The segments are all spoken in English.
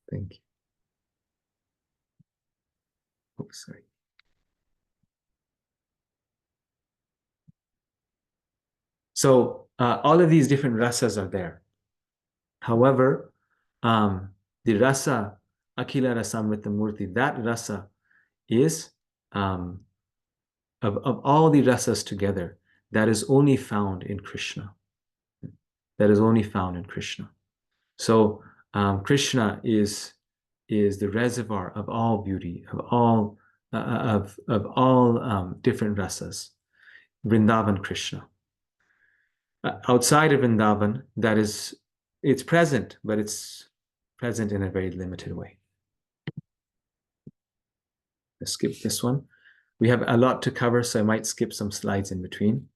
Thank you. Oops, sorry. So all of these different rasas are there. However, the rasa, Akila Rasamrta Murti, that rasa is of all the rasas together, that is only found in Krishna. That is only found in Krishna. So Krishna is the reservoir of all beauty, of all different rasas. Vrindavan Krishna. Outside of Vrindavan, it's present, but it's present in a very limited way. Let's skip this one. We have a lot to cover, so I might skip some slides in between.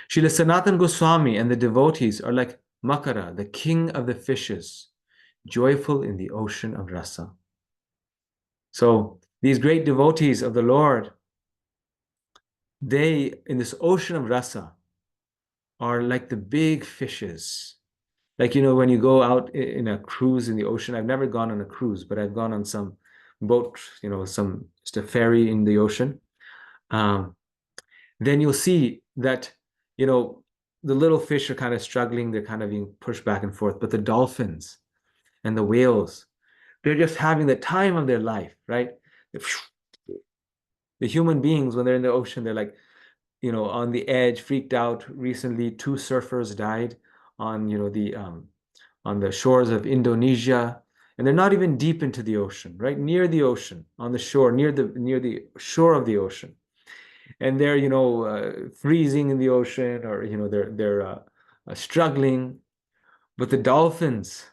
Srila Sanatana Goswami and the devotees are like Makara, the king of the fishes, joyful in the ocean of rasa. So these great devotees of the Lord, they, in this ocean of rasa, are like the big fishes. Like, when you go out in a cruise in the ocean, I've never gone on a cruise, but I've gone on some boat, just a ferry in the ocean. Then you'll see that, the little fish are kind of struggling. They're kind of being pushed back and forth. But the dolphins and the whales, they're just having the time of their life, right? The human beings, when they're in the ocean, they're like, on the edge, freaked out. Recently, 2 surfers died on, on the shores of Indonesia, and they're not even deep into the ocean, right? Near the ocean, on the shore, near the shore of the ocean. And they're, freezing in the ocean, or, they're struggling. But the dolphins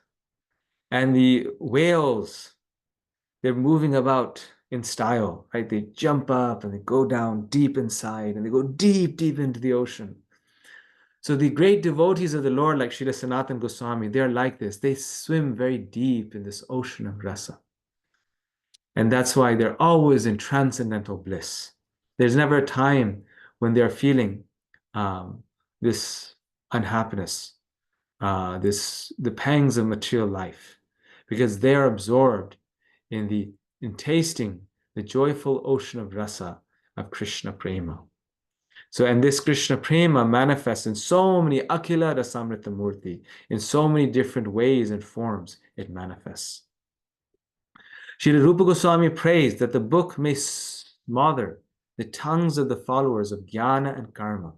and the whales, they're moving about in style, right? They jump up and they go down deep inside, and they go deep, deep into the ocean. So the great devotees of the Lord, like Srila Sanatana Goswami, they're like this. They swim very deep in this ocean of rasa. And that's why they're always in transcendental bliss. There's never a time when they're feeling this unhappiness, the pangs of material life, because they are absorbed in tasting the joyful ocean of rasa of Krishna Prema. So, and this Krishna Prema manifests in so many Akila Rasamrta Murti, in so many different ways and forms it manifests. Srila Rupa Goswami prays that the book may smother the tongues of the followers of jnana and karma,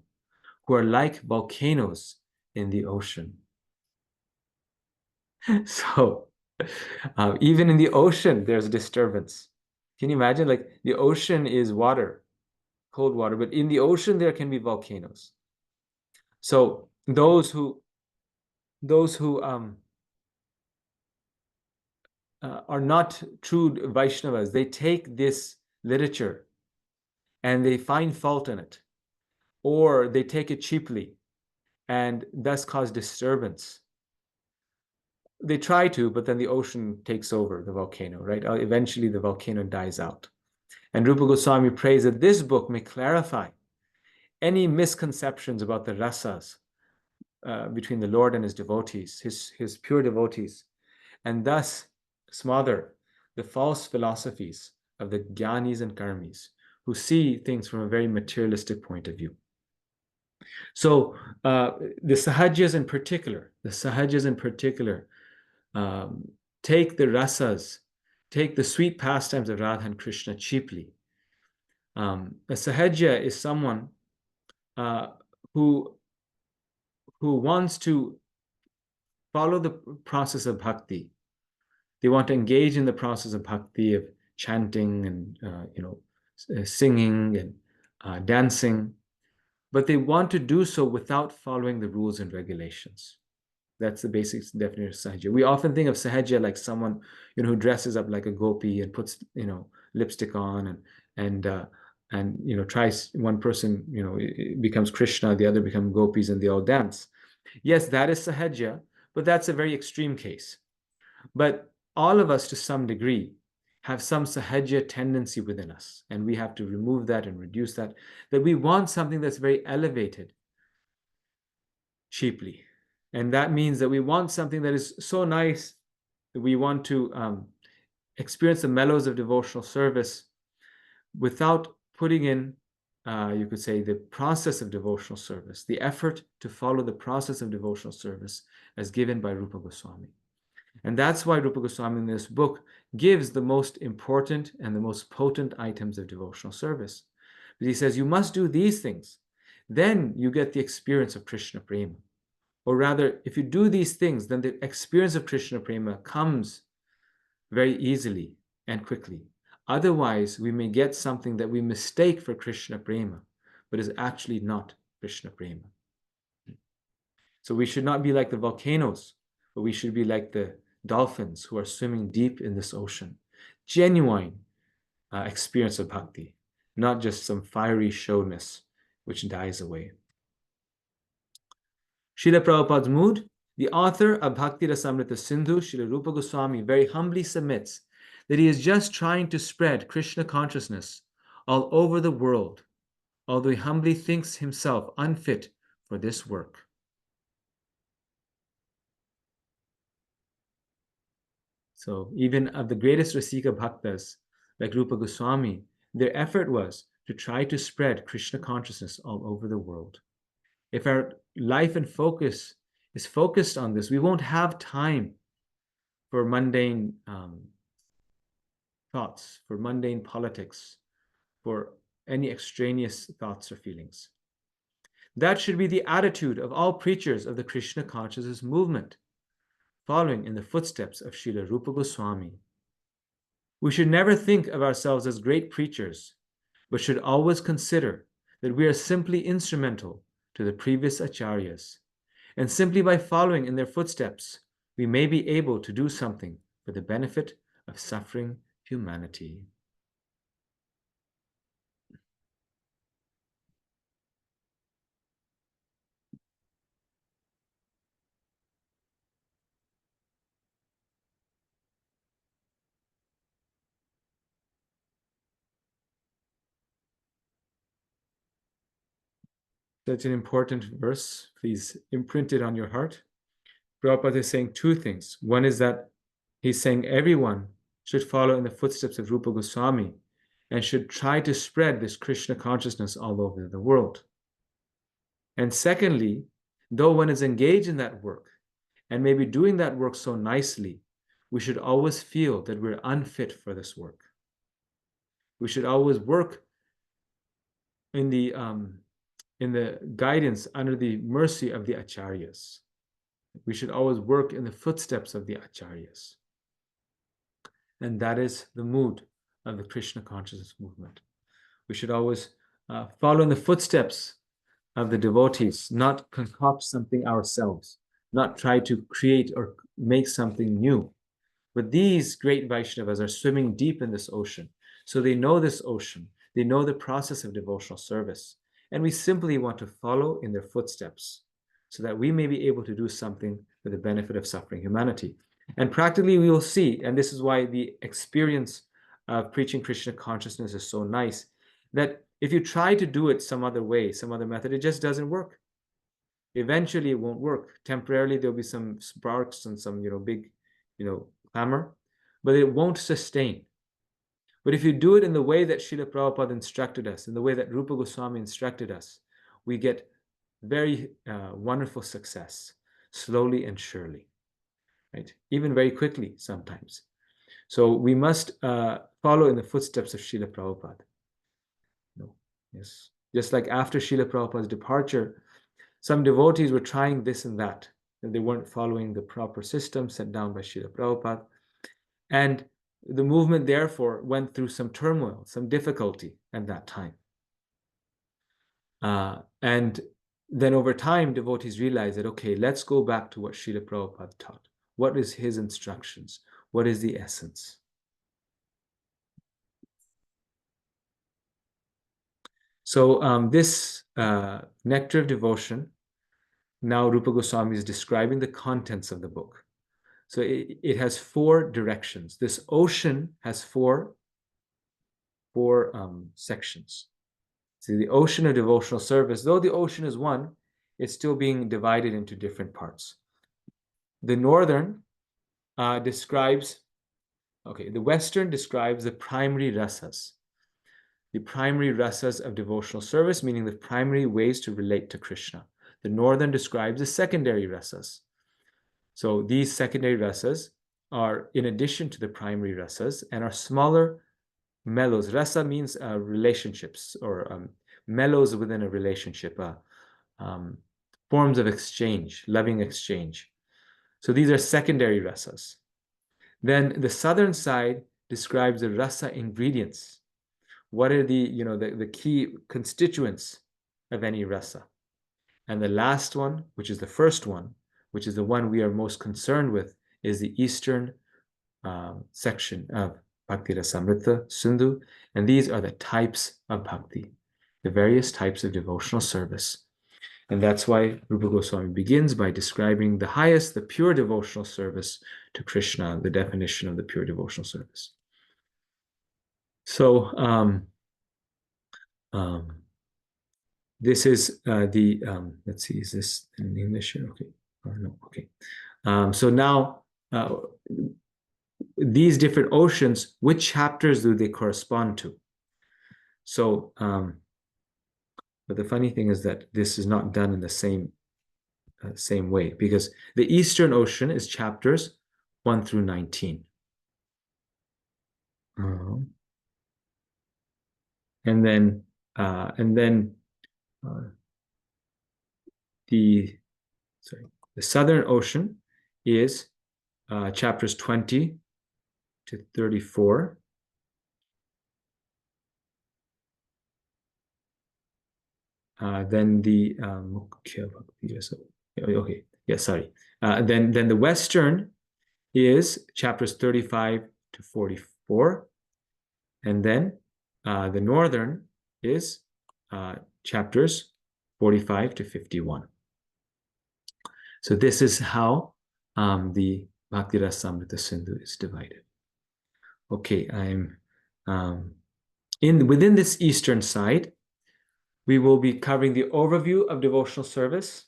who are like volcanoes in the ocean. So, even in the ocean, there's disturbance. Can you imagine? Like, the ocean is water, cold water, but in the ocean there can be volcanoes. So those who are not true Vaishnavas, they take this literature and they find fault in it, or they take it cheaply and thus cause disturbance. They try to, but then the ocean takes over the volcano, right? Eventually the volcano dies out. And Rupa Goswami prays that this book may clarify any misconceptions about the rasas between the Lord and his devotees, his pure devotees, and thus smother the false philosophies of the jnanis and karmis, who see things from a very materialistic point of view. So the sahajas in particular, take the rasas, take the sweet pastimes of Radha and Krishna cheaply. A sahaja is someone who wants to follow the process of bhakti. They want to engage in the process of bhakti, of chanting and singing and dancing, but they want to do so without following the rules and regulations. That's the basic definition of sahaja. We often think of sahaja like someone who dresses up like a gopi and puts lipstick on and tries. One person becomes Krishna, the other becomes gopis, and they all dance. Yes, that is sahaja, but that's a very extreme case. But all of us, to some degree, have some sahaja tendency within us, and we have to remove that and reduce that we want something that's very elevated cheaply. And that means that we want something that is so nice that we want to experience the mellows of devotional service without putting in, you could say, the process of devotional service, the effort to follow the process of devotional service as given by Rupa Goswami. And that's why Rupa Goswami in this book gives the most important and the most potent items of devotional service. But he says, you must do these things. Then you get the experience of Krishna Prema. Or rather, if you do these things, then the experience of Krishna Prema comes very easily and quickly. Otherwise, we may get something that we mistake for Krishna Prema, but is actually not Krishna Prema. So we should not be like the volcanoes, but we should be like the dolphins who are swimming deep in this ocean. Genuine experience of bhakti, not just some fiery showness which dies away. Srila Prabhupada's mood. The author of Bhakti Rasamrta Sindhu, Srila Rupa Goswami, very humbly submits that he is just trying to spread Krishna consciousness all over the world, although he humbly thinks himself unfit for this work. So even of the greatest Rasika Bhaktas, like Rupa Goswami, their effort was to try to spread Krishna consciousness all over the world. If our life and focus is focused on this, we won't have time for mundane thoughts, for mundane politics, for any extraneous thoughts or feelings. That should be the attitude of all preachers of the Krishna consciousness movement, following in the footsteps of Srila Rupa Goswami. We should never think of ourselves as great preachers, but should always consider that we are simply instrumental to the previous acharyas, and simply by following in their footsteps, we may be able to do something for the benefit of suffering humanity. Such an important verse. Please imprint it on your heart. Prabhupada is saying two things. One is that he's saying everyone should follow in the footsteps of Rupa Goswami and should try to spread this Krishna consciousness all over the world. And secondly, though one is engaged in that work and maybe doing that work so nicely, we should always feel that we're unfit for this work. We should always work in the guidance under the mercy of the acharyas. We should always work in the footsteps of the acharyas. And that is the mood of the Krishna consciousness movement. We should always follow in the footsteps of the devotees, not concoct something ourselves, not try to create or make something new. But these great Vaishnavas are swimming deep in this ocean. So they know this ocean. They know the process of devotional service. And we simply want to follow in their footsteps so that we may be able to do something for the benefit of suffering humanity. And practically we will see, and this is why the experience of preaching Krishna consciousness is so nice, that if you try to do it some other way, some other method, it just doesn't work. Eventually it won't work. Temporarily there'll be some sparks and some big clamor, but it won't sustain. But if you do it in the way that Srila Prabhupada instructed us, in the way that Rupa Goswami instructed us, we get very wonderful success, slowly and surely, right? Even very quickly sometimes. So we must follow in the footsteps of Srila Prabhupada. Yes. Just like after Srila Prabhupada's departure, some devotees were trying this and that, and they weren't following the proper system set down by Srila Prabhupada. And the movement, therefore, went through some turmoil, some difficulty at that time. And then over time, devotees realized that, okay, let's go back to what Srila Prabhupada taught. What is his instructions? What is the essence? So this Nectar of Devotion, now Rupa Goswami is describing the contents of the book. So it has four directions. This ocean has four sections. See, the ocean of devotional service, though the ocean is one, it's still being divided into different parts. The northern describes Okay, the Western describes the primary rasas. The primary rasas of devotional service, meaning the primary ways to relate to Krishna. The Northern describes the secondary rasas. So these secondary rasas are in addition to the primary rasas and are smaller mellows. Rasa means relationships or mellows within a relationship, forms of exchange, loving exchange. So these are secondary rasas. Then the southern side describes the rasa ingredients. What are the key constituents of any rasa? And the last one, which is the first one, which is the one we are most concerned with, is the eastern section of Bhakti Rasamrta, Sindhu. And these are the types of bhakti, the various types of devotional service. And that's why Rupa Goswami begins by describing the highest, the pure devotional service to Krishna, the definition of the pure devotional service. So this is let's see, is this in English here? Okay, or no, okay. So now these different oceans, which chapters do they correspond to? So, but the funny thing is that this is not done in the same way, because the Eastern Ocean is chapters 1 through 19. And then the Southern Ocean is chapters 20 to 34. Then the okay, yeah, sorry. Then the Western is chapters 35 to 44, and then the Northern is chapters 45 to 51. So this is how the Bhakti Rasamrta Sindhu is divided. Okay, I'm within this eastern side, we will be covering the overview of devotional service.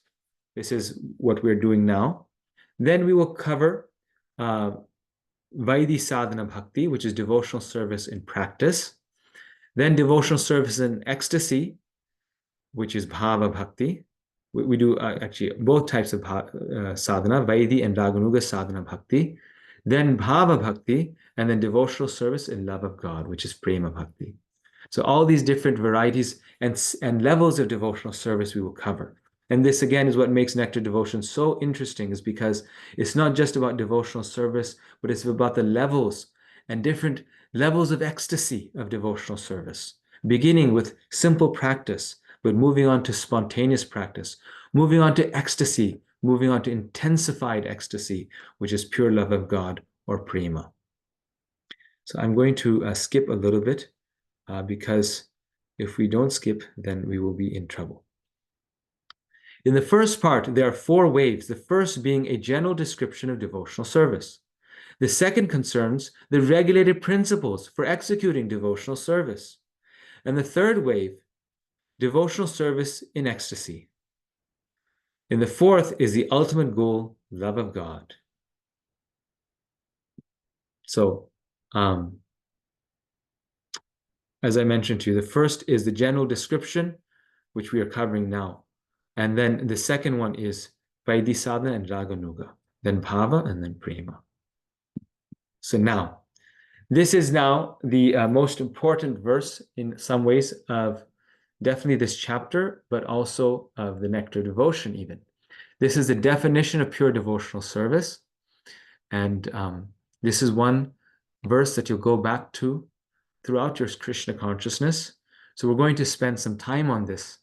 This is what we're doing now. Then we will cover Vaidhi Sadhana Bhakti, which is devotional service in practice. Then devotional service in ecstasy, which is Bhava Bhakti. We do actually both types of sadhana, Vaidhi and Raganuga Sadhana Bhakti. Then Bhava Bhakti, and then devotional service in love of God, which is Prema Bhakti. So all these different varieties and levels of devotional service we will cover. And this again is what makes Nectar Devotion so interesting, is because it's not just about devotional service, but it's about the levels and different levels of ecstasy of devotional service, beginning with simple practice, but moving on to spontaneous practice, moving on to ecstasy, moving on to intensified ecstasy, which is pure love of God or prema. So I'm going to skip a little bit because if we don't skip, then we will be in trouble. In the first part, there are 4 waves, the first being a general description of devotional service. The second concerns the regulated principles for executing devotional service. And the third wave, devotional service in ecstasy. And the fourth is the ultimate goal, love of God. So, as I mentioned to you, the first is the general description, which we are covering now. And then the second one is Vaidhi Sadhana and Raganuga, then Bhava, and then Prema. So now, this is now the most important verse in some ways of definitely this chapter, but also of the Nectar Devotion even. This is the definition of pure devotional service. And this is one verse that you'll go back to throughout your Krishna consciousness. So we're going to spend some time on this.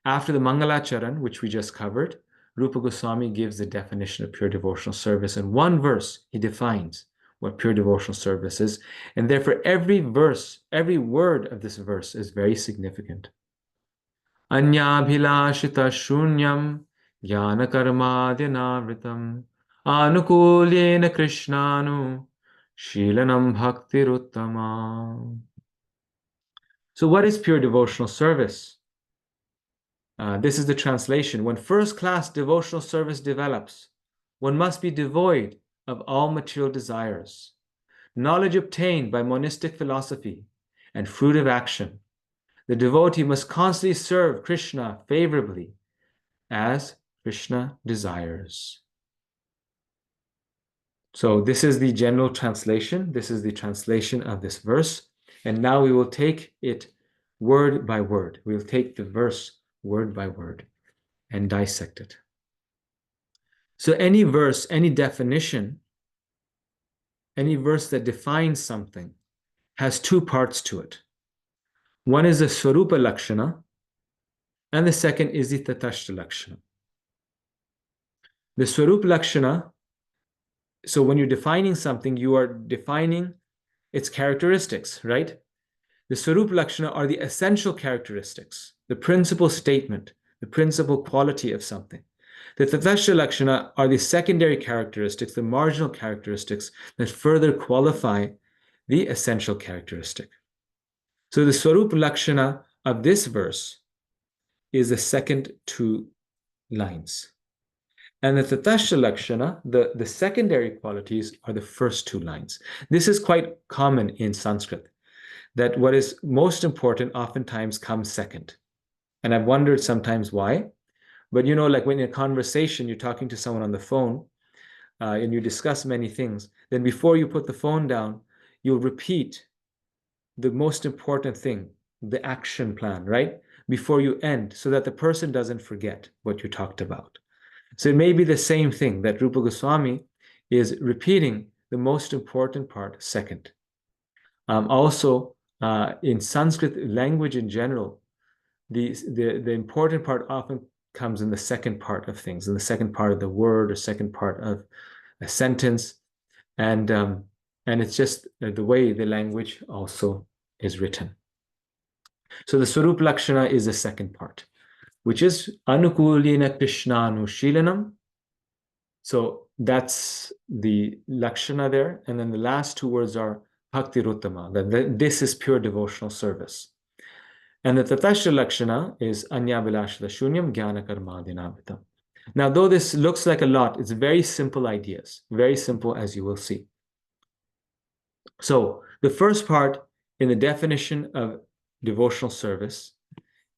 After the Mangalacharan, which we just covered, Rupa Goswami gives the definition of pure devotional service. In one verse, he defines what pure devotional service is. And therefore, every verse, every word of this verse is very significant. Anyabhilashita shunyam jnana karmadyanavritam anukulyena krishnanu shilanam bhaktiruttama. So what is pure devotional service? This is the translation. When first-class devotional service develops, one must be devoid of all material desires. knowledge obtained by monistic philosophy, and fruit of action. The devotee must constantly serve Krishna favorably as Krishna desires. So this is the general translation. This is the translation of this verse. And now we will take it word by word. We'll take the verse word by word and dissect it. So any verse, any definition, any verse that defines something has two parts to it. One is the Swarupa Lakshana, and the second is the Tatashta Lakshana. The Swarupa Lakshana, so when you're defining something, you are defining its characteristics, right? The Swarupa Lakshana are the essential characteristics, the principal statement, the principal quality of something. The Tatashta Lakshana are the secondary characteristics, the marginal characteristics that further qualify the essential characteristic. So the Swarupa Lakshana of this verse is the second two lines. And the Tatashta Lakshana, the secondary qualities, are the first two lines. This is quite common in Sanskrit, that what is most important oftentimes comes second. And I've wondered sometimes why. But you know, like when in a conversation, you're talking to someone on the phone, and you discuss many things, then before you put the phone down, you'll repeat the most important thing, the action plan, right? Before you end, so that the person doesn't forget what you talked about. So it may be the same thing that Rupa Goswami is repeating the most important part second. Also, in Sanskrit language in general, the important part often comes in the second part of things, in the second part of the word or second part of a sentence. And it's just the way the language also is written. So the Swarup Lakshana is the second part, which is Anukulina Krishnanu Shilanam. So that's the Lakshana there. And then the last two words are Bhakti Ruttama, that this is pure devotional service. And the Tatashta Lakshana is Anyabilashada Shunyam Jnana Karmadinavitam. Now, though this looks like a lot, it's very simple ideas, very simple as you will see. So the first part in the definition of devotional service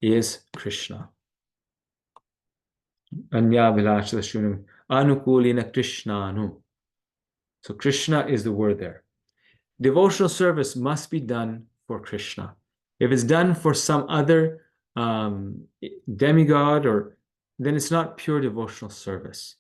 is Krishna. Anyabilashada Shunyam Anukulina Krishnanu. So Krishna is the word there. Devotional service must be done for Krishna. If it's done for some other demigod, then it's not pure devotional service.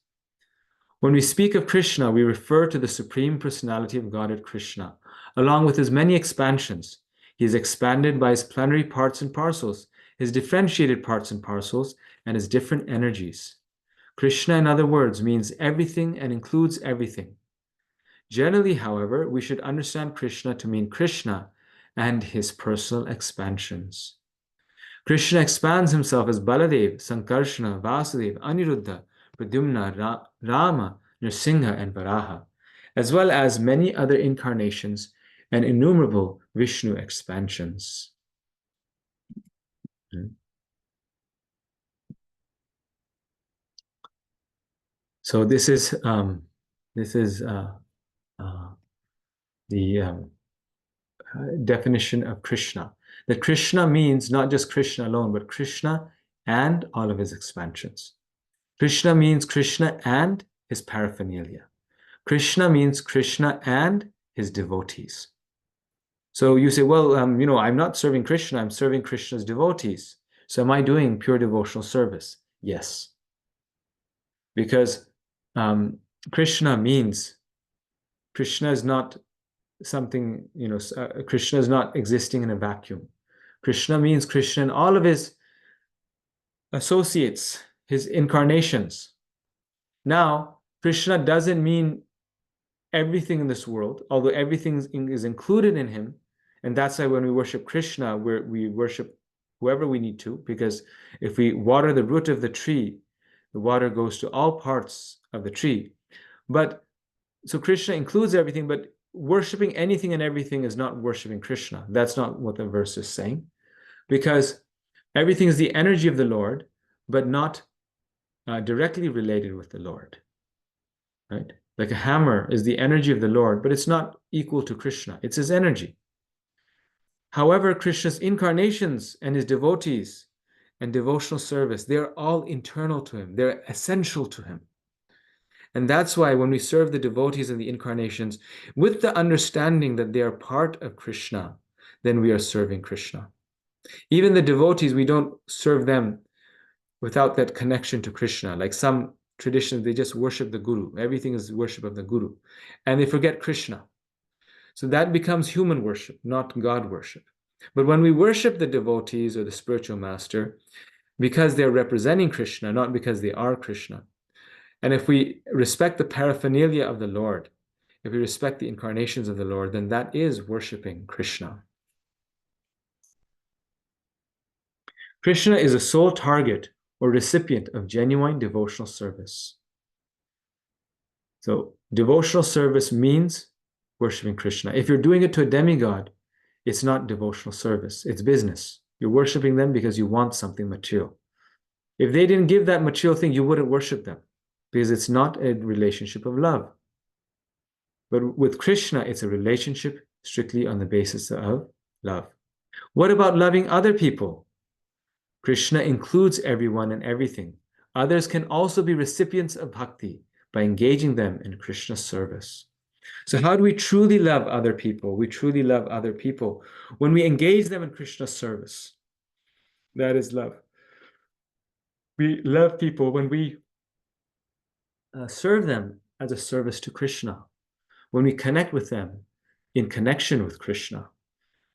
When we speak of Krishna, we refer to the Supreme Personality of Godhead Krishna, along with his many expansions. He is expanded by his plenary parts and parcels, his differentiated parts and parcels, and his different energies. Krishna, in other words, means everything and includes everything. Generally, however, we should understand Krishna to mean Krishna and his personal expansions. Krishna expands himself as Baladev, Sankarshana, Vasudeva, Aniruddha, Pradyumna, Rama, Nrsimha, and Varaha, as well as many other incarnations and innumerable Vishnu expansions. So this is the definition of Krishna. That Krishna means not just Krishna alone, but Krishna and all of his expansions. Krishna means Krishna and his paraphernalia. Krishna means Krishna and his devotees. So you say, well, I'm not serving Krishna, I'm serving Krishna's devotees. So am I doing pure devotional service? Yes. Because Krishna is not something, Krishna is not existing in a vacuum. Krishna means Krishna and all of his associates, his incarnations. Now, Krishna doesn't mean everything in this world, although everything is included in him. And that's why when we worship Krishna, we worship whoever we need to, because if we water the root of the tree, the water goes to all parts of the tree. But so Krishna includes everything, but worshiping anything and everything is not worshiping Krishna. That's not what the verse is saying, because everything is the energy of the Lord, but not directly related with the Lord, right? Like a hammer is the energy of the Lord, but it's not equal to Krishna. It's his energy. However, Krishna's incarnations and his devotees and devotional service, they're all internal to him. They're essential to him. And that's why when we serve the devotees and the incarnations with the understanding that they are part of Krishna, then we are serving Krishna. Even the devotees, we don't serve them without that connection to Krishna. Like some traditions, they just worship the Guru. Everything is worship of the Guru. And they forget Krishna. So that becomes human worship, not God worship. But when we worship the devotees or the spiritual master, because they're representing Krishna, not because they are Krishna, and if we respect the paraphernalia of the Lord, if we respect the incarnations of the Lord, then that is worshiping Krishna. Krishna is a sole target or recipient of genuine devotional service. So devotional service means worshiping Krishna. If you're doing it to a demigod, it's not devotional service, it's business. You're worshiping them because you want something material. If they didn't give that material thing, you wouldn't worship them because it's not a relationship of love. But with Krishna, it's a relationship strictly on the basis of love. What about loving other people? Krishna includes everyone and everything. Others can also be recipients of bhakti by engaging them in Krishna's service. So how do we truly love other people? We truly love other people when we engage them in Krishna's service. That is love. We love people when we serve them as a service to Krishna, when we connect with them in connection with Krishna,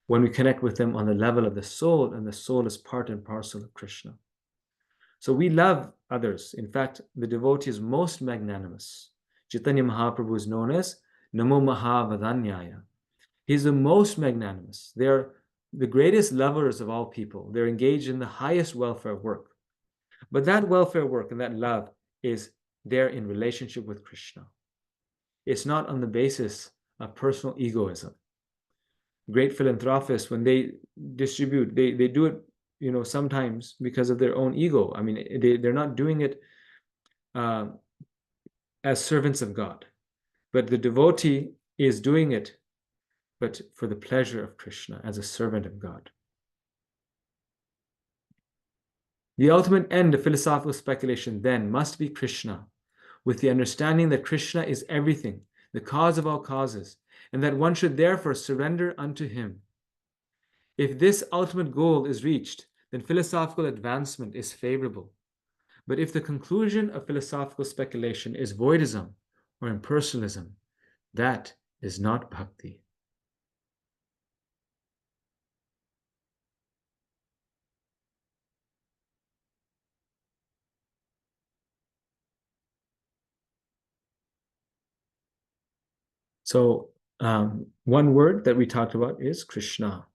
when we connect with them on the level of the soul, and the soul is part and parcel of Krishna. So we love others. In fact, the devotee is most magnanimous. Chaitanya Mahaprabhu is known as Namo Mahavadanyaya. He's the most magnanimous. They're the greatest lovers of all people. They're engaged in the highest welfare work. But that welfare work and that love is there in relationship with Krishna. It's not on the basis of personal egoism. Great philanthropists, when they distribute, they do it, sometimes because of their own ego. I mean, they're not doing it as servants of God. But the devotee is doing it, but for the pleasure of Krishna, as a servant of God. The ultimate end of philosophical speculation then must be Krishna, with the understanding that Krishna is everything, the cause of all causes, and that one should therefore surrender unto him. If this ultimate goal is reached, then philosophical advancement is favorable. But if the conclusion of philosophical speculation is voidism or impersonalism, that is not bhakti. So one word that we talked about is Krishna.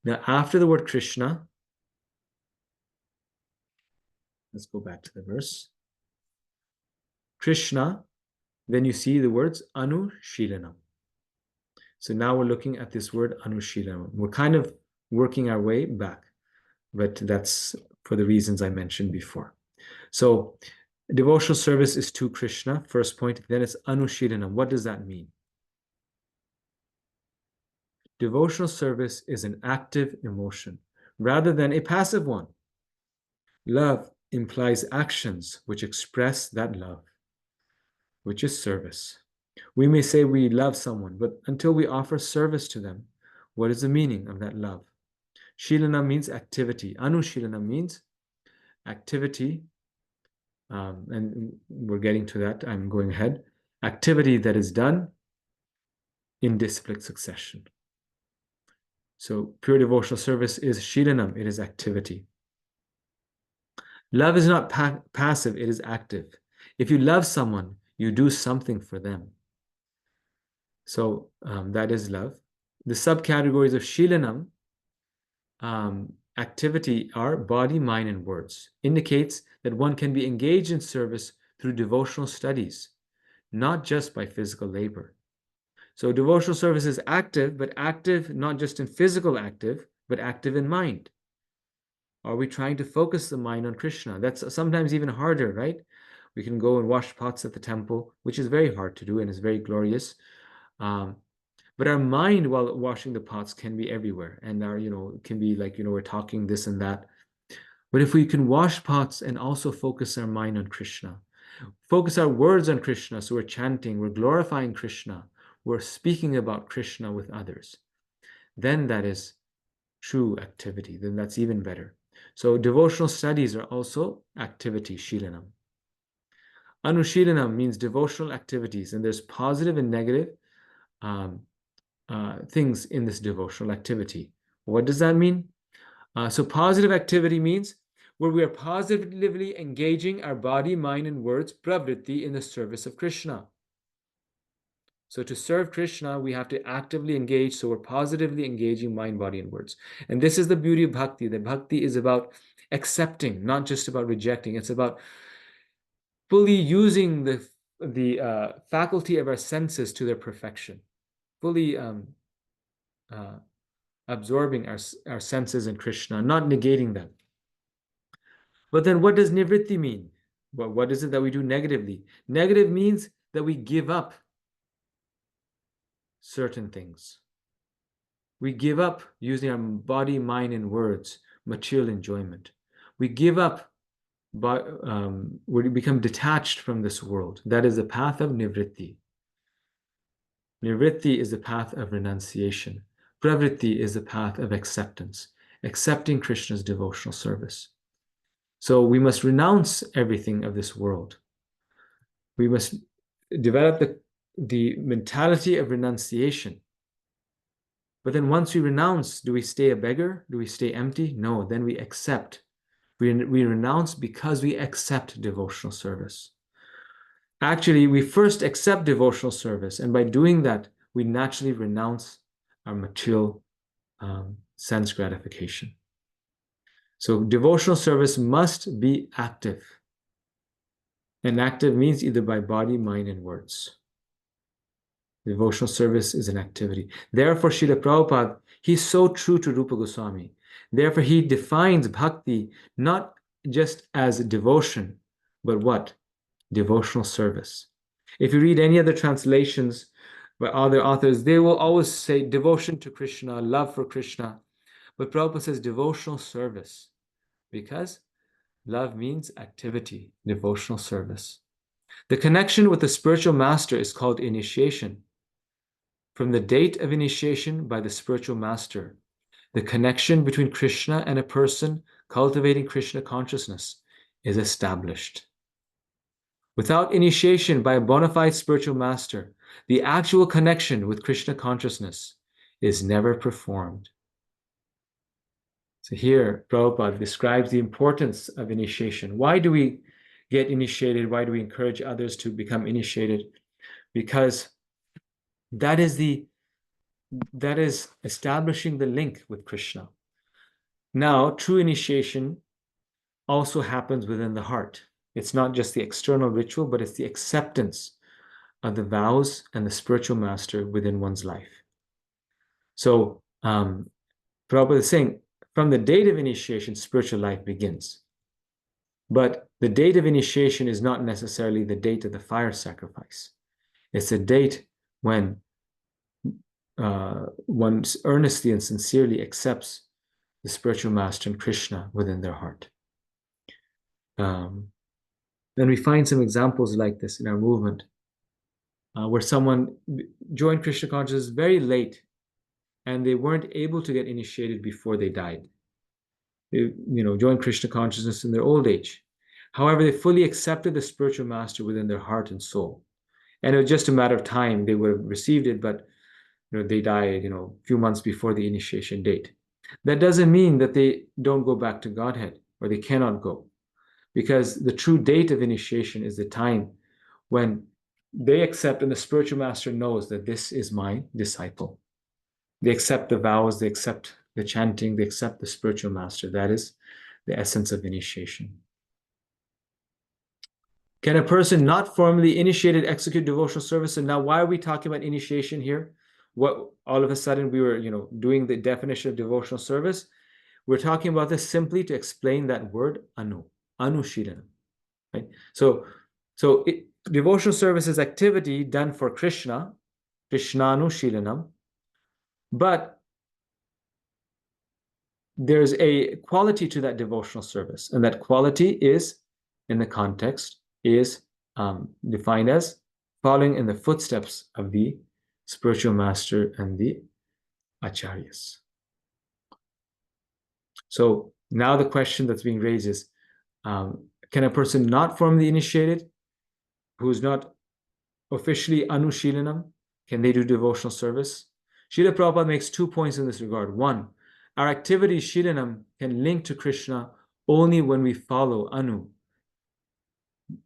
Now, after the word Krishna, let's go back to the verse. Krishna, then you see the words Anushilanam. So now we're looking at this word Anushilanam. We're kind of working our way back, but that's for the reasons I mentioned before. So devotional service is to Krishna, first point. Then it's Anushilanam. What does that mean? Devotional service is an active emotion rather than a passive one. Love implies actions which express that love, which is service. We may say we love someone, but until we offer service to them, what is the meaning of that love? Shilana means activity. Anushilana means activity, and we're getting to that. I'm going ahead. Activity that is done in disciplined succession. So pure devotional service is shilanam, it is activity. Love is not passive, it is active. If you love someone, you do something for them. So that is love. The subcategories of shilanam, activity, are body, mind, and words. Indicates that one can be engaged in service through devotional studies, not just by physical labor. So devotional service is active, but active not just in physical active, but active in mind. Are we trying to focus the mind on Krishna? That's sometimes even harder, right? We can go and wash pots at the temple, which is very hard to do and is very glorious. But our mind while washing the pots can be everywhere, and our, can be like, we're talking this and that. But if we can wash pots and also focus our mind on Krishna, focus our words on Krishna, so we're chanting, we're glorifying Krishna, we're speaking about Krishna with others, then that is true activity. Then that's even better. So devotional studies are also activity, shilanam. Anushilanam means devotional activities, and there's positive and negative things in this devotional activity. What does that mean? So positive activity means where we are positively engaging our body, mind, and words, pravritti, in the service of Krishna. So to serve Krishna, we have to actively engage, so we're positively engaging mind, body, and words. And this is the beauty of bhakti, that bhakti is about accepting, not just about rejecting. It's about fully using the faculty of our senses to their perfection, fully absorbing our senses in Krishna, not negating them. But then what does nivritti mean? Well, what is it that we do negatively? Negative means that we give up certain things. We give up using our body, mind, and words, material enjoyment. We give up, we become detached from this world. That is the path of nivritti. Nivritti is the path of renunciation. Pravritti is the path of acceptance, accepting Krishna's devotional service. So we must renounce everything of this world. We must develop the mentality of renunciation. But then once we renounce, do we stay a beggar? Do we stay empty? No, then we accept. We renounce because we accept devotional service. Actually, we first accept devotional service, and by doing that, we naturally renounce our material sense gratification. So devotional service must be active. And active means either by body, mind, and words. Devotional service is an activity. Therefore, Srila Prabhupada, he's so true to Rupa Goswami. Therefore, he defines bhakti not just as devotion, but what? Devotional service. If you read any other translations by other authors, they will always say devotion to Krishna, love for Krishna. But Prabhupada says devotional service, because love means activity, devotional service. The connection with the spiritual master is called initiation. From the date of initiation by the spiritual master, the connection between Krishna and a person cultivating Krishna consciousness is established. Without initiation by a bona fide spiritual master, the actual connection with Krishna consciousness is never performed. So here, Prabhupada describes the importance of initiation. Why do we get initiated? Why do we encourage others to become initiated? Because that is establishing the link with Krishna. Now, true initiation also happens within the heart. It's not just the external ritual, but it's the acceptance of the vows and the spiritual master within one's life. So, Prabhupada is saying, from the date of initiation, spiritual life begins. But the date of initiation is not necessarily the date of the fire sacrifice. It's a date when one earnestly and sincerely accepts the spiritual master and Krishna within their heart. Then we find some examples like this in our movement, where someone joined Krishna consciousness very late, and they weren't able to get initiated before they died. They, joined Krishna consciousness in their old age. However, they fully accepted the spiritual master within their heart and soul. And it was just a matter of time they would have received it, but they died, a few months before the initiation date. That doesn't mean that they don't go back to Godhead, or they cannot go. Because the true date of initiation is the time when they accept, and the spiritual master knows that this is my disciple. They accept the vows, they accept the chanting, they accept the spiritual master. That is the essence of initiation. Can a person not formally initiated execute devotional service? And now why are we talking about initiation here? What all of a sudden we were, doing the definition of devotional service? We're talking about this simply to explain that word anu, anushilana, right? So So devotional service is activity done for Krishna, Krishnanu but there's a quality to that devotional service, and that quality is, in the context, is defined as following in the footsteps of the spiritual master and the acharyas. So now the question that's being raised is, can a person not formally initiated, who is not officially Anushilanam, can they do devotional service? Srila Prabhupada makes 2 points in this regard. One, our activity Shilanam can link to Krishna only when we follow Anu.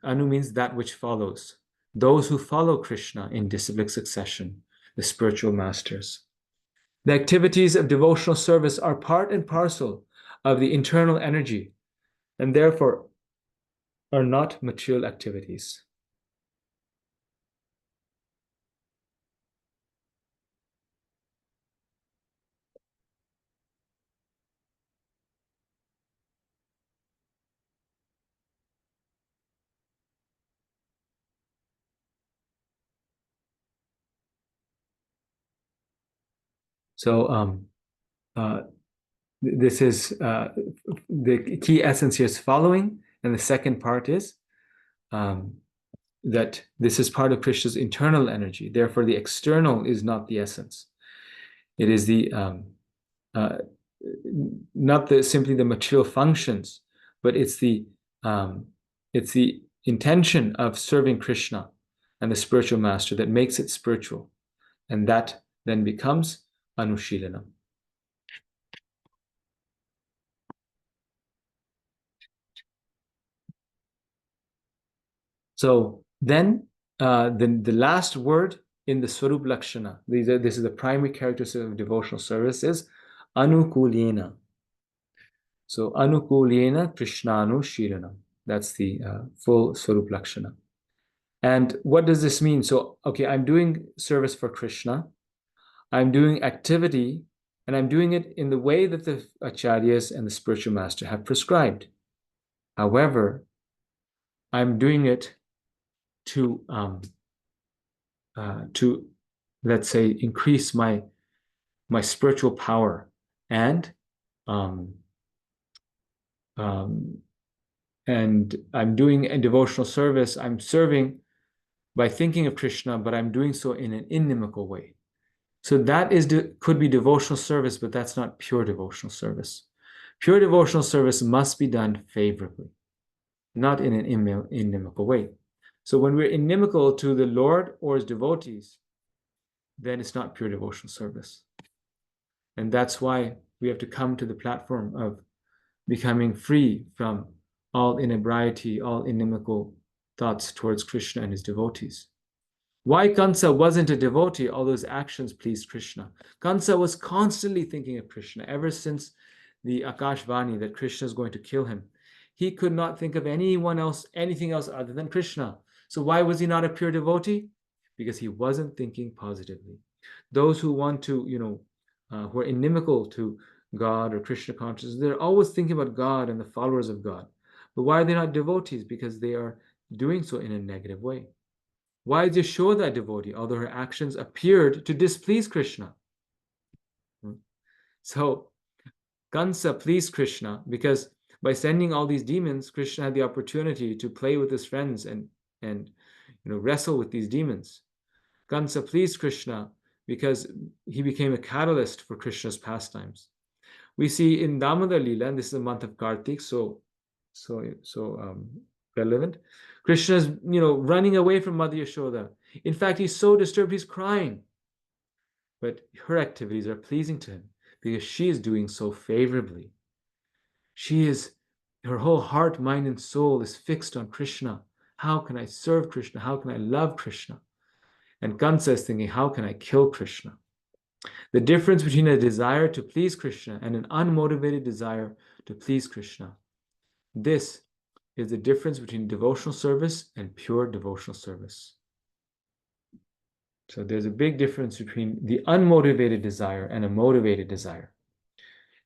Anu means that which follows. Those who follow Krishna in disciplic succession, the spiritual masters. The activities of devotional service are part and parcel of the internal energy, and therefore are not material activities. So this is the key essence here is following, and the second part is that this is part of Krishna's internal energy. Therefore, the external is not the essence. It is the not simply the material functions, but it's the intention of serving Krishna and the spiritual master that makes it spiritual, and that then becomes Anushilanam. So then the last word in the Swarup Lakshana, this is the primary characteristic of devotional service, is Anukulena. So Anukulena Krishnanu Shiranam. That's the full Swarup Lakshana. And what does this mean? So, okay, I'm doing service for Krishna. I'm doing activity, and I'm doing it in the way that the acharyas and the spiritual master have prescribed. However, I'm doing it to let's say increase my spiritual power, and I'm doing a devotional service. I'm serving by thinking of Krishna, but I'm doing so in an inimical way. So that could be devotional service, but that's not pure devotional service. Pure devotional service must be done favorably, not in an inimical way. So when we're inimical to the Lord or his devotees, then it's not pure devotional service. And that's why we have to come to the platform of becoming free from all inebriety, all inimical thoughts towards Krishna and his devotees. Why Kansa wasn't a devotee, although his actions pleased Krishna? Kansa was constantly thinking of Krishna ever since the Akashvani that Krishna is going to kill him. He could not think of anything else other than Krishna. So why was he not a pure devotee? Because he wasn't thinking positively. Those who want to, who are inimical to God or Krishna consciousness, they're always thinking about God and the followers of God. But why are they not devotees? Because they are doing so in a negative way. Why is Yashoda a devotee, although her actions appeared to displease Krishna? So Kansa pleased Krishna because by sending all these demons, Krishna had the opportunity to play with his friends and wrestle with these demons. Kansa pleased Krishna because he became a catalyst for Krishna's pastimes. We see in Damodar Leela, and this is the month of Kartik, so relevant. Krishna's running away from Mother Yashoda. In fact, he's so disturbed, he's crying. But her activities are pleasing to him because she is doing so favorably. Her whole heart, mind, and soul is fixed on Krishna. How can I serve Krishna? How can I love Krishna? And Kansa is thinking, how can I kill Krishna? The difference between a desire to please Krishna and an unmotivated desire to please Krishna. This is the difference between devotional service and pure devotional service. So there's a big difference between the unmotivated desire and a motivated desire.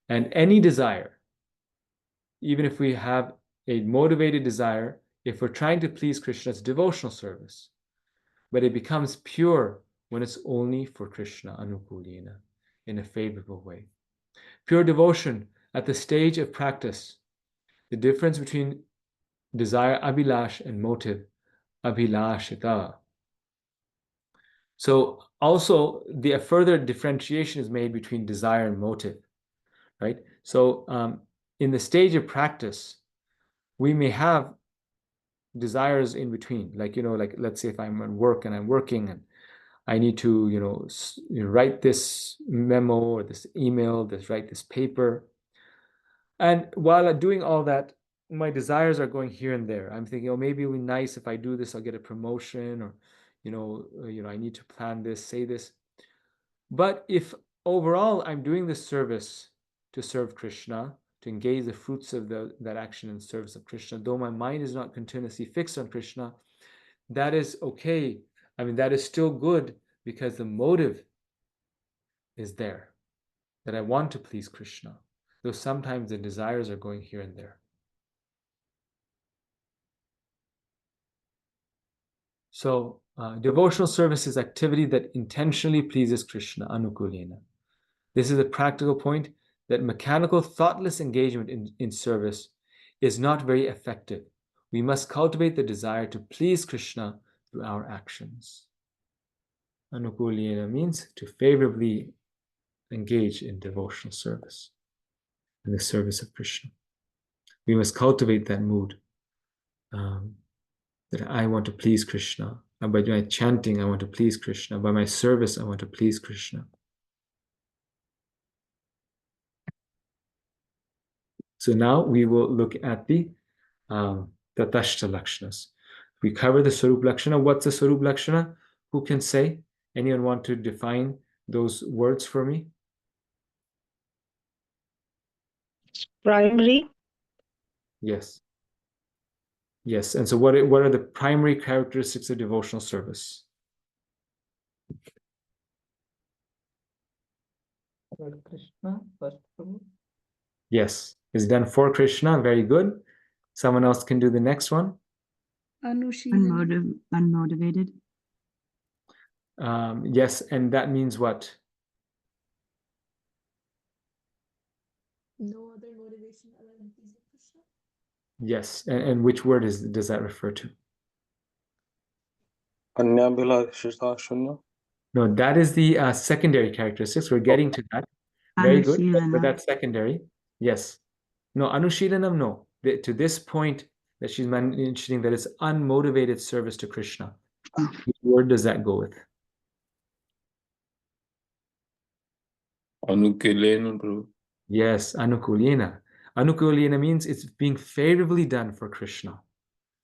And any desire, even if we have a motivated desire, if we're trying to please Krishna, it's devotional service. But it becomes pure when it's only for Krishna, anukulena, in a favorable way. Pure devotion at the stage of practice, the difference between desire, abhilash, and motive, abhilashita. So also the further differentiation is made between desire and motive, right? So in the stage of practice, we may have desires in between, like, like let's say if I'm at work and I'm working and I need to, write this memo or this email, write this paper. And while I'm doing all that, my desires are going here and there. I'm thinking, oh, maybe it would be nice if I do this, I'll get a promotion, or, I need to plan this, say this. But if overall I'm doing this service to serve Krishna, to engage the fruits of that action in service of Krishna, though my mind is not continuously fixed on Krishna, that is okay. I mean, that is still good because the motive is there, that I want to please Krishna, though sometimes the desires are going here and there. So devotional service is activity that intentionally pleases Krishna, anukulena. This is a practical point, that mechanical, thoughtless engagement in service is not very effective. We must cultivate the desire to please Krishna through our actions. Anukulena means to favorably engage in devotional service, in the service of Krishna. We must cultivate that mood, that I want to please Krishna. And by my chanting, I want to please Krishna. By my service, I want to please Krishna. So now we will look at the Tatashta Lakshanas. We cover the Sarup Lakshana. What's the Sarup Lakshana? Who can say? Anyone want to define those words for me? Primary. Yes. Yes. And so what are the primary characteristics of devotional service? Krishna, first. Yes. Is done for Krishna. Very good. Someone else can do the next one. Unmotivated. Yes. And that means what? No other motivation other than pleasing Krishna. Yes. And which word does that refer to? Anyabhilashita shunya. No, that is the secondary characteristics. We're getting to that. Very good. But that's secondary. Yes. No, Anushilanam, no. To this point that she's mentioning, that it's unmotivated service to Krishna. Which word does that go with? Anukulena, Prabhu. Yes, Anukulena. Anukulena means it's being favorably done for Krishna.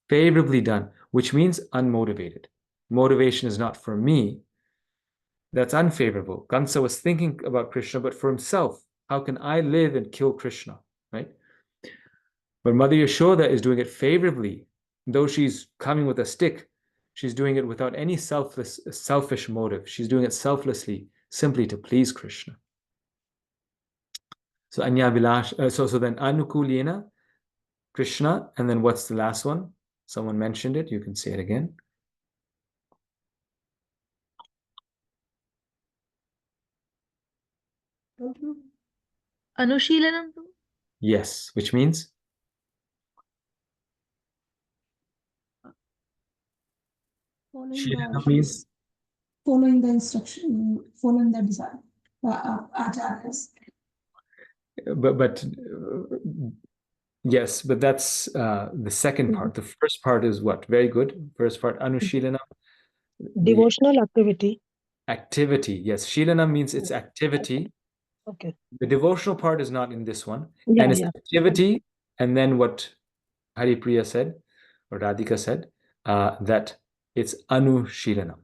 Favorably done, which means unmotivated. Motivation is not for me. That's unfavorable. Kansa was thinking about Krishna, but for himself. How can I live and kill Krishna, right? But Mother Yashoda is doing it favorably. Though she's coming with a stick, she's doing it without any selfish motive. She's doing it selflessly, simply to please Krishna. So Anyabilash, so then Anukulena, Krishna, and then what's the last one? Someone mentioned it. You can say it again. Anushilanam. Yes, which means? Shilana means? Following the instruction, following the desire, acharyas. But yes, but that's the second part. The first part is what? Very good. First part, Anushilana. Devotional activity. Activity. Yes, Shilana means it's activity. Okay. The devotional part is not in this one. Yeah, And it's yeah. activity. And then what Haripriya said, or Radhika said, that it's Anushilana,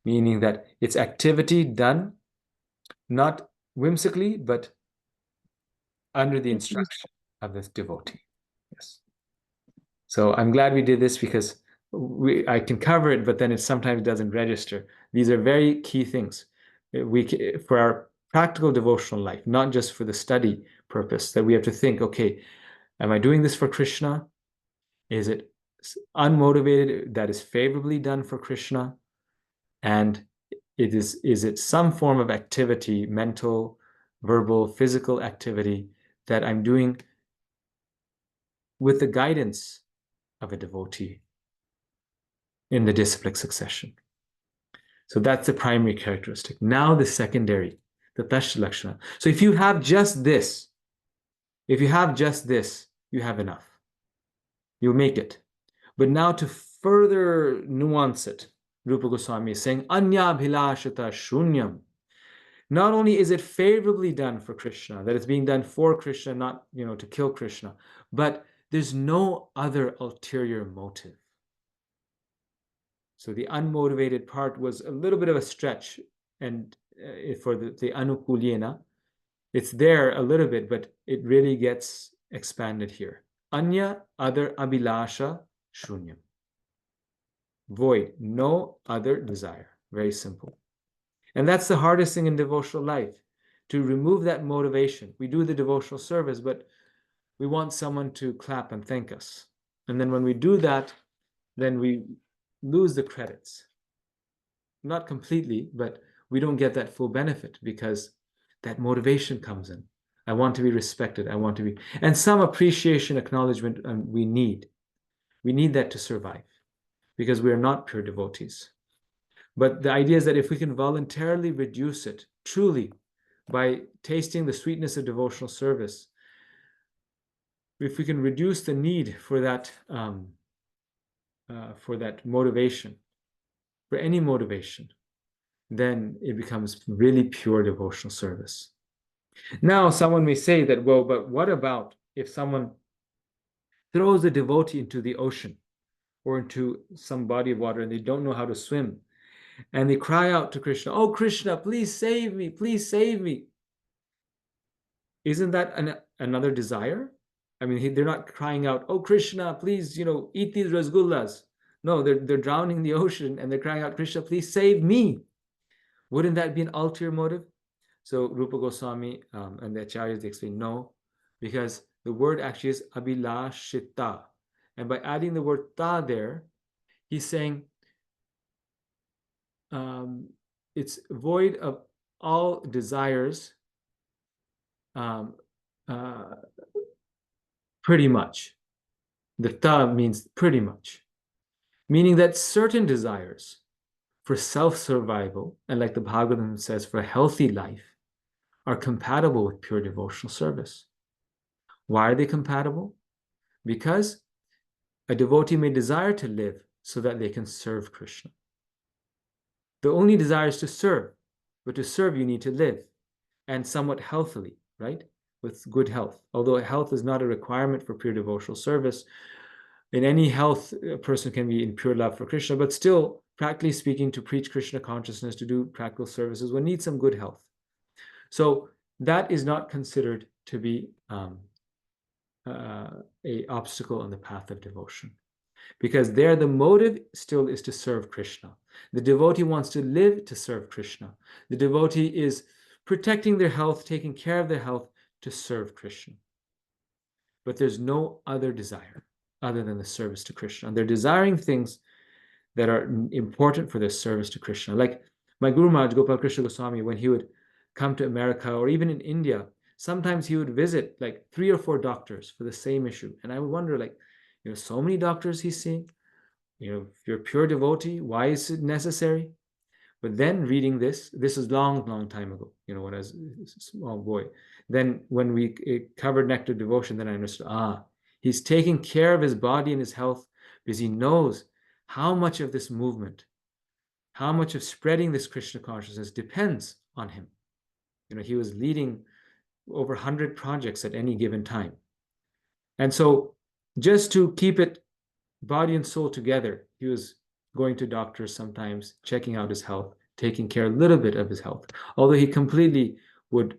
meaning that it's activity done not whimsically, but under the instruction of this devotee. Yes. So I'm glad we did this because I can cover it, but then it sometimes doesn't register. These are very key things for our practical devotional life, not just for the study purpose, that we have to think, okay, am I doing this for Krishna? Is it unmotivated, that is favorably done for Krishna, and is it some form of activity, mental, verbal, physical activity that I'm doing with the guidance of a devotee in the disciplic succession. So that's the primary characteristic. Now the secondary, the Tashya Lakshana. So if you have just this, you have enough. You'll make it. But now to further nuance it, Rupa Goswami is saying, Anya bhilashata shunyam. Not only is it favorably done for Krishna, that it's being done for Krishna, not to kill Krishna, but there's no other ulterior motive. So the unmotivated part was a little bit of a stretch, and for the anukulyena, it's there a little bit, but it really gets expanded here. Anya, other, abhilasha, shunyam. Void, no other desire. Very simple. And that's the hardest thing in devotional life, to remove that motivation. We do the devotional service, but we want someone to clap and thank us. And then when we do that, then we lose the credits. Not completely, but we don't get that full benefit because that motivation comes in. I want to be respected. I want to be, and some appreciation, acknowledgement we need. We need that to survive because we are not pure devotees. But the idea is that if we can voluntarily reduce it, truly, by tasting the sweetness of devotional service, if we can reduce the need for that motivation, for any motivation, then it becomes really pure devotional service. Now, someone may say that, well, but what about if someone throws a devotee into the ocean or into some body of water and they don't know how to swim, and they cry out to Krishna, oh, Krishna, please save me, please save me. Isn't that another desire? I mean, they're not crying out, oh, Krishna, please, eat these rasgullas. No, they're drowning in the ocean and they're crying out, Krishna, please save me. Wouldn't that be an ulterior motive? So Rupa Goswami and the Acharyas, they explain, no, because the word actually is abhilashita. And by adding the word ta there, he's saying it's void of all desires, pretty much. The ta means pretty much, meaning that certain desires for self-survival, and like the Bhagavatam says, for a healthy life, are compatible with pure devotional service. Why are they compatible? Because a devotee may desire to live so that they can serve Krishna. The only desire is to serve, but to serve you need to live, and somewhat healthily, right? With good health. Although health is not a requirement for pure devotional service, in any health, a person can be in pure love for Krishna, but still, practically speaking, to preach Krishna consciousness, to do practical services, one needs some good health. So that is not considered to be an obstacle on the path of devotion. Because there the motive still is to serve Krishna. The devotee wants to live to serve Krishna. The devotee is protecting their health, taking care of their health to serve Krishna. But there's no other desire other than the service to Krishna. And they're desiring things that are important for their service to Krishna. Like my Guru Maharaj, Gopal Krishna Goswami, when he would come to America or even in India, sometimes he would visit like 3 or 4 doctors for the same issue. And I would wonder, like, so many doctors he's seeing. If you're a pure devotee, why is it necessary? But then reading this is long time ago, when I was a small boy. Then when we covered Nectar of Devotion, then I understood, he's taking care of his body and his health because he knows how much of this movement, how much of spreading this Krishna consciousness depends on him. He was leading over 100 projects at any given time. And so just to keep it body and soul together, he was going to doctors sometimes, checking out his health, taking care a little bit of his health, although he completely would,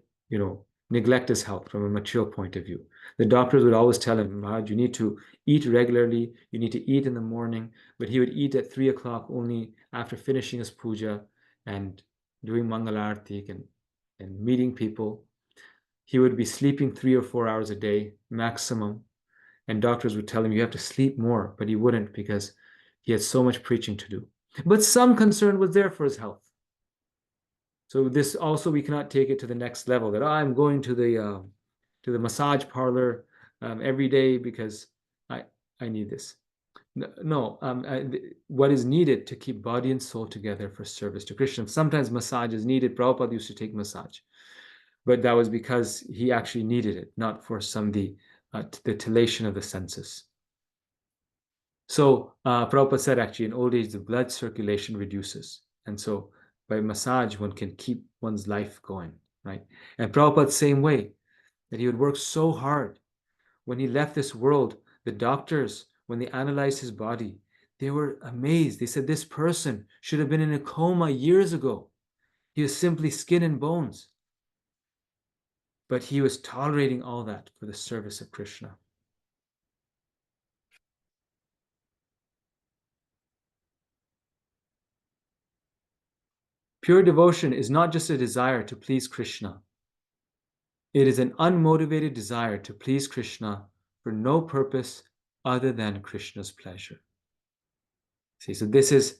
neglect his health from a material point of view. The doctors would always tell him, Maharaj, you need to eat regularly, you need to eat in the morning, but he would eat at 3 o'clock only after finishing his puja and doing Mangalarti and meeting people. He would be sleeping 3 or 4 hours a day maximum, And doctors would tell him, you have to sleep more, but he wouldn't because he had so much preaching to do. But some concern was there for his health. So this also, we cannot take it to the next level that I'm going to the massage parlor every day because I need this. No, what is needed to keep body and soul together for service to Krishna. Sometimes massage is needed. Prabhupada used to take massage, but that was because he actually needed it, not for the titillation of the senses. So Prabhupada said actually in old age the blood circulation reduces, and so by massage one can keep one's life going, right? And Prabhupada same way, that he would work so hard. When he left this world, the doctors, when they analyzed his body, they were amazed. They said, this person should have been in a coma years ago. He was simply skin and bones. But he was tolerating all that for the service of Krishna. Pure devotion is not just a desire to please Krishna. It is an unmotivated desire to please Krishna for no purpose other than Krishna's pleasure. See, so this is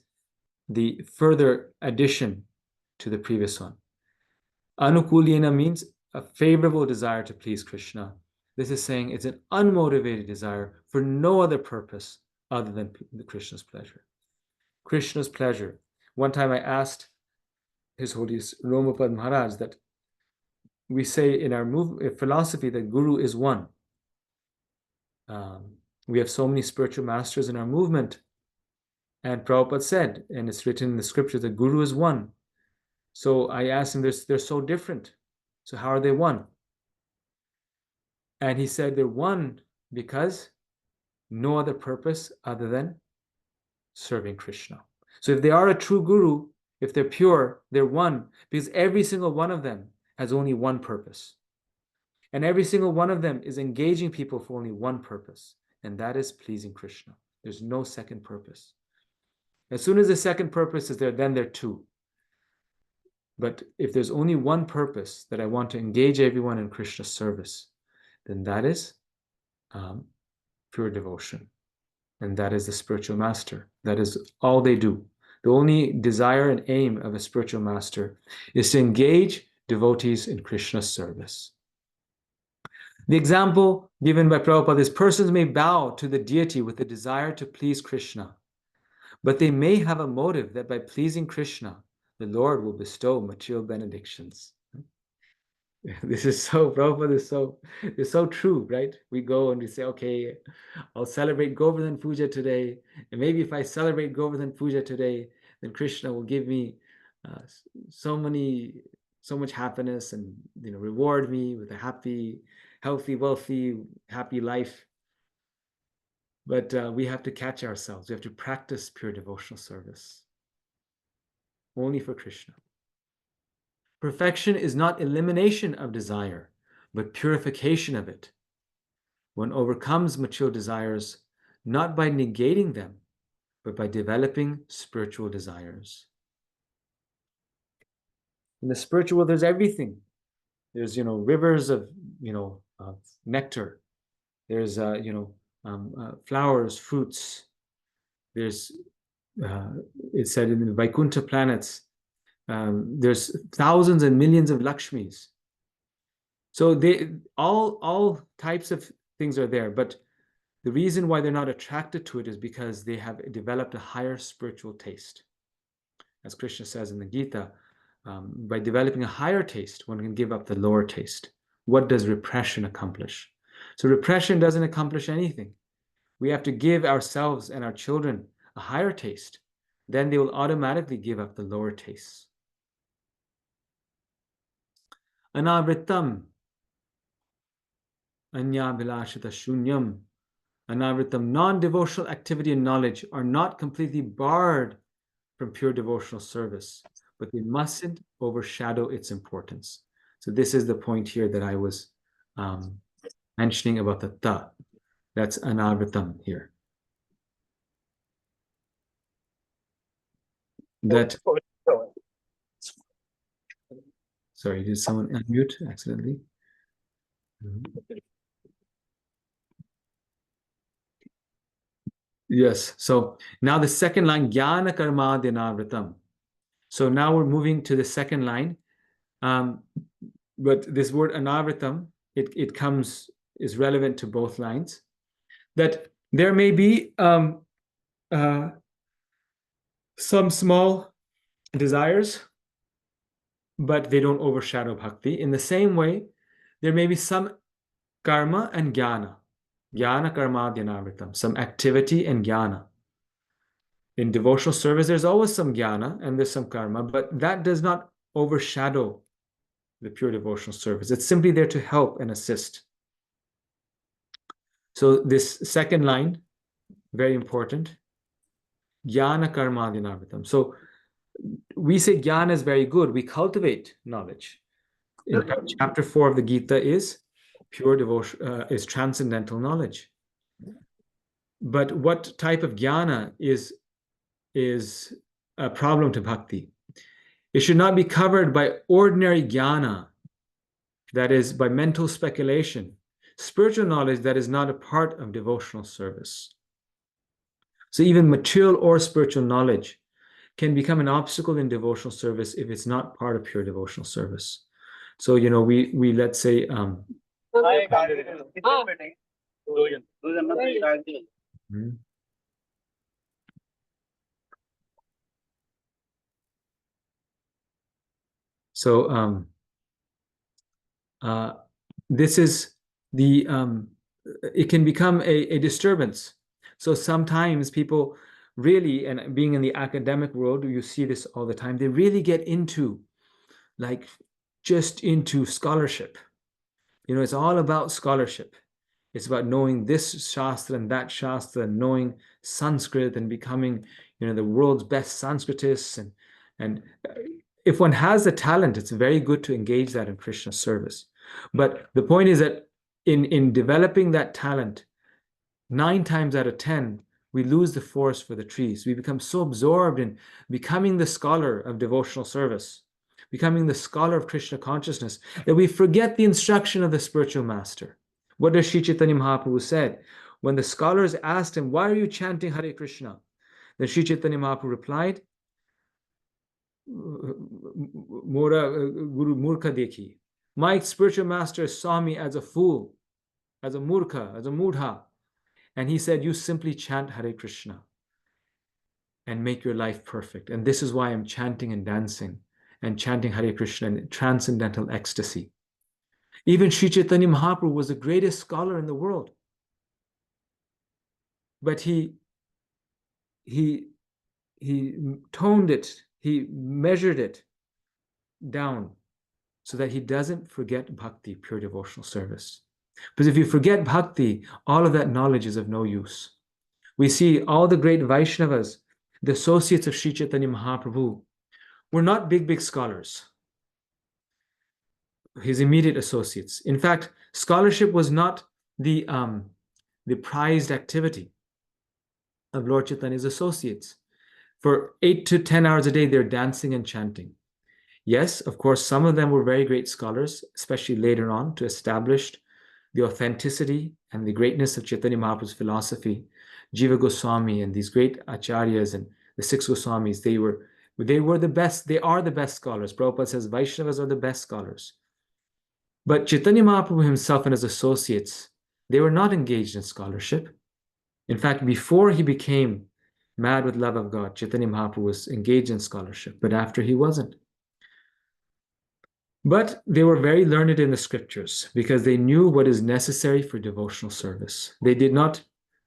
the further addition to the previous one. Anukulena means a favorable desire to please Krishna. This is saying it's an unmotivated desire for no other purpose other than Krishna's pleasure. Krishna's pleasure. One time I asked His Holiness Romapad Maharaj that we say in our philosophy that Guru is one. We have so many spiritual masters in our movement. And Prabhupada said, and it's written in the scripture, that Guru is one. So I asked him, they're so different. So how are they one? And he said they're one because no other purpose other than serving Krishna. So if they are a true Guru, if they're pure, they're one because every single one of them has only one purpose. And every single one of them is engaging people for only one purpose, and that is pleasing Krishna. There's no second purpose. As soon as the second purpose is there, then they're two. But if there's only one purpose, that I want to engage everyone in Krishna's service, then that is pure devotion. And that is the spiritual master. That is all they do. The only desire and aim of a spiritual master is to engage devotees in Krishna's service. The example given by Prabhupada is persons may bow to the deity with the desire to please Krishna, but they may have a motive that by pleasing Krishna, the Lord will bestow material benedictions. This is so, Prabhupada is so true, right? We go and we say, okay, I'll celebrate Govardhan Puja today. And maybe if I celebrate Govardhan Puja today, then Krishna will give me so much happiness and reward me with a happy, healthy, wealthy, happy life. But we have to catch ourselves. We have to practice pure devotional service only for Krishna. Perfection is not elimination of desire, but purification of it. One overcomes material desires not by negating them, but by developing spiritual desires. In the spiritual world, there's everything. There's rivers of nectar. There's flowers, fruits. There's it said in the Vaikuntha planets. There's thousands and millions of Lakshmis. So they all types of things are there, but the reason why they're not attracted to it is because they have developed a higher spiritual taste. As Krishna says in the Gita, by developing a higher taste, one can give up the lower taste. What does repression accomplish? So repression doesn't accomplish anything. We have to give ourselves and our children a higher taste. Then they will automatically give up the lower tastes. Anavritam, anyabhilashita shunyam. Anavritam, non-devotional activity and knowledge are not completely barred from pure devotional service, but they mustn't overshadow its importance. So this is the point here that I was mentioning about the ta. That's anavritam here. That. Sorry, did someone unmute accidentally? Yes. So now the second line, Jnana Karma Dinavritam. So now we're moving to the second line. But this word anavritam, it is relevant to both lines. That there may be some small desires, but they don't overshadow bhakti. In the same way, there may be some karma and jnana. Jnana karma dhyanavrtam, some activity and jnana. In devotional service, there's always some jnana and there's some karma, but that does not overshadow the pure devotional service. It's simply there to help and assist. So this second line, very important, jnana karma dhyanavrtam. So we say jnana is very good. We cultivate knowledge. In fact, chapter 4 of the Gita is pure devotion, is transcendental knowledge. But what type of jnana is a problem to bhakti? It should not be covered by ordinary jnana, that is, by mental speculation, spiritual knowledge that is not a part of devotional service. So even material or spiritual knowledge can become an obstacle in devotional service if it's not part of pure devotional service. So, we let's say, so this is the, it can become a disturbance. So sometimes people really, and being in the academic world, you see this all the time, they really get into, just into scholarship. It's all about scholarship. It's about knowing this Shastra and that Shastra, and knowing Sanskrit and becoming, the world's best Sanskritists. And if one has the talent, it's very good to engage that in Krishna service. But the point is that in developing that talent, 9 times out of 10, we lose the forest for the trees. We become so absorbed in becoming the scholar of devotional service, becoming the scholar of Krishna consciousness, that we forget the instruction of the spiritual master. What does Sri Chaitanya Mahaprabhu said? When the scholars asked him, why are you chanting Hare Krishna? Then Sri Chaitanya Mahaprabhu replied, Mora Guru Murkha Dekhi. My spiritual master saw me as a fool, as a murkha, as a mudha. And he said, you simply chant Hare Krishna and make your life perfect. And this is why I'm chanting and dancing and chanting Hare Krishna in transcendental ecstasy. Even Sri Chaitanya Mahaprabhu was the greatest scholar in the world. But he toned it, he measured it down so that he doesn't forget bhakti, pure devotional service. Because if you forget bhakti, all of that knowledge is of no use. We see all the great Vaishnavas, the associates of Sri Chaitanya Mahaprabhu, were not big scholars. His immediate associates. In fact, scholarship was not the prized activity of Lord Chaitanya's associates. For 8 to 10 hours a day, they're dancing and chanting. Yes, of course, some of them were very great scholars, especially later on, to establish the authenticity and the greatness of Chaitanya Mahaprabhu's philosophy. Jiva Goswami and these great acharyas and the 6 Goswamis, they were the best, they are the best scholars. Prabhupada says Vaishnavas are the best scholars. But Chaitanya Mahaprabhu himself and his associates, they were not engaged in scholarship. In fact, before he became mad with love of God, Chaitanya Mahaprabhu was engaged in scholarship, but after he wasn't. But they were very learned in the scriptures because they knew what is necessary for devotional service. They did not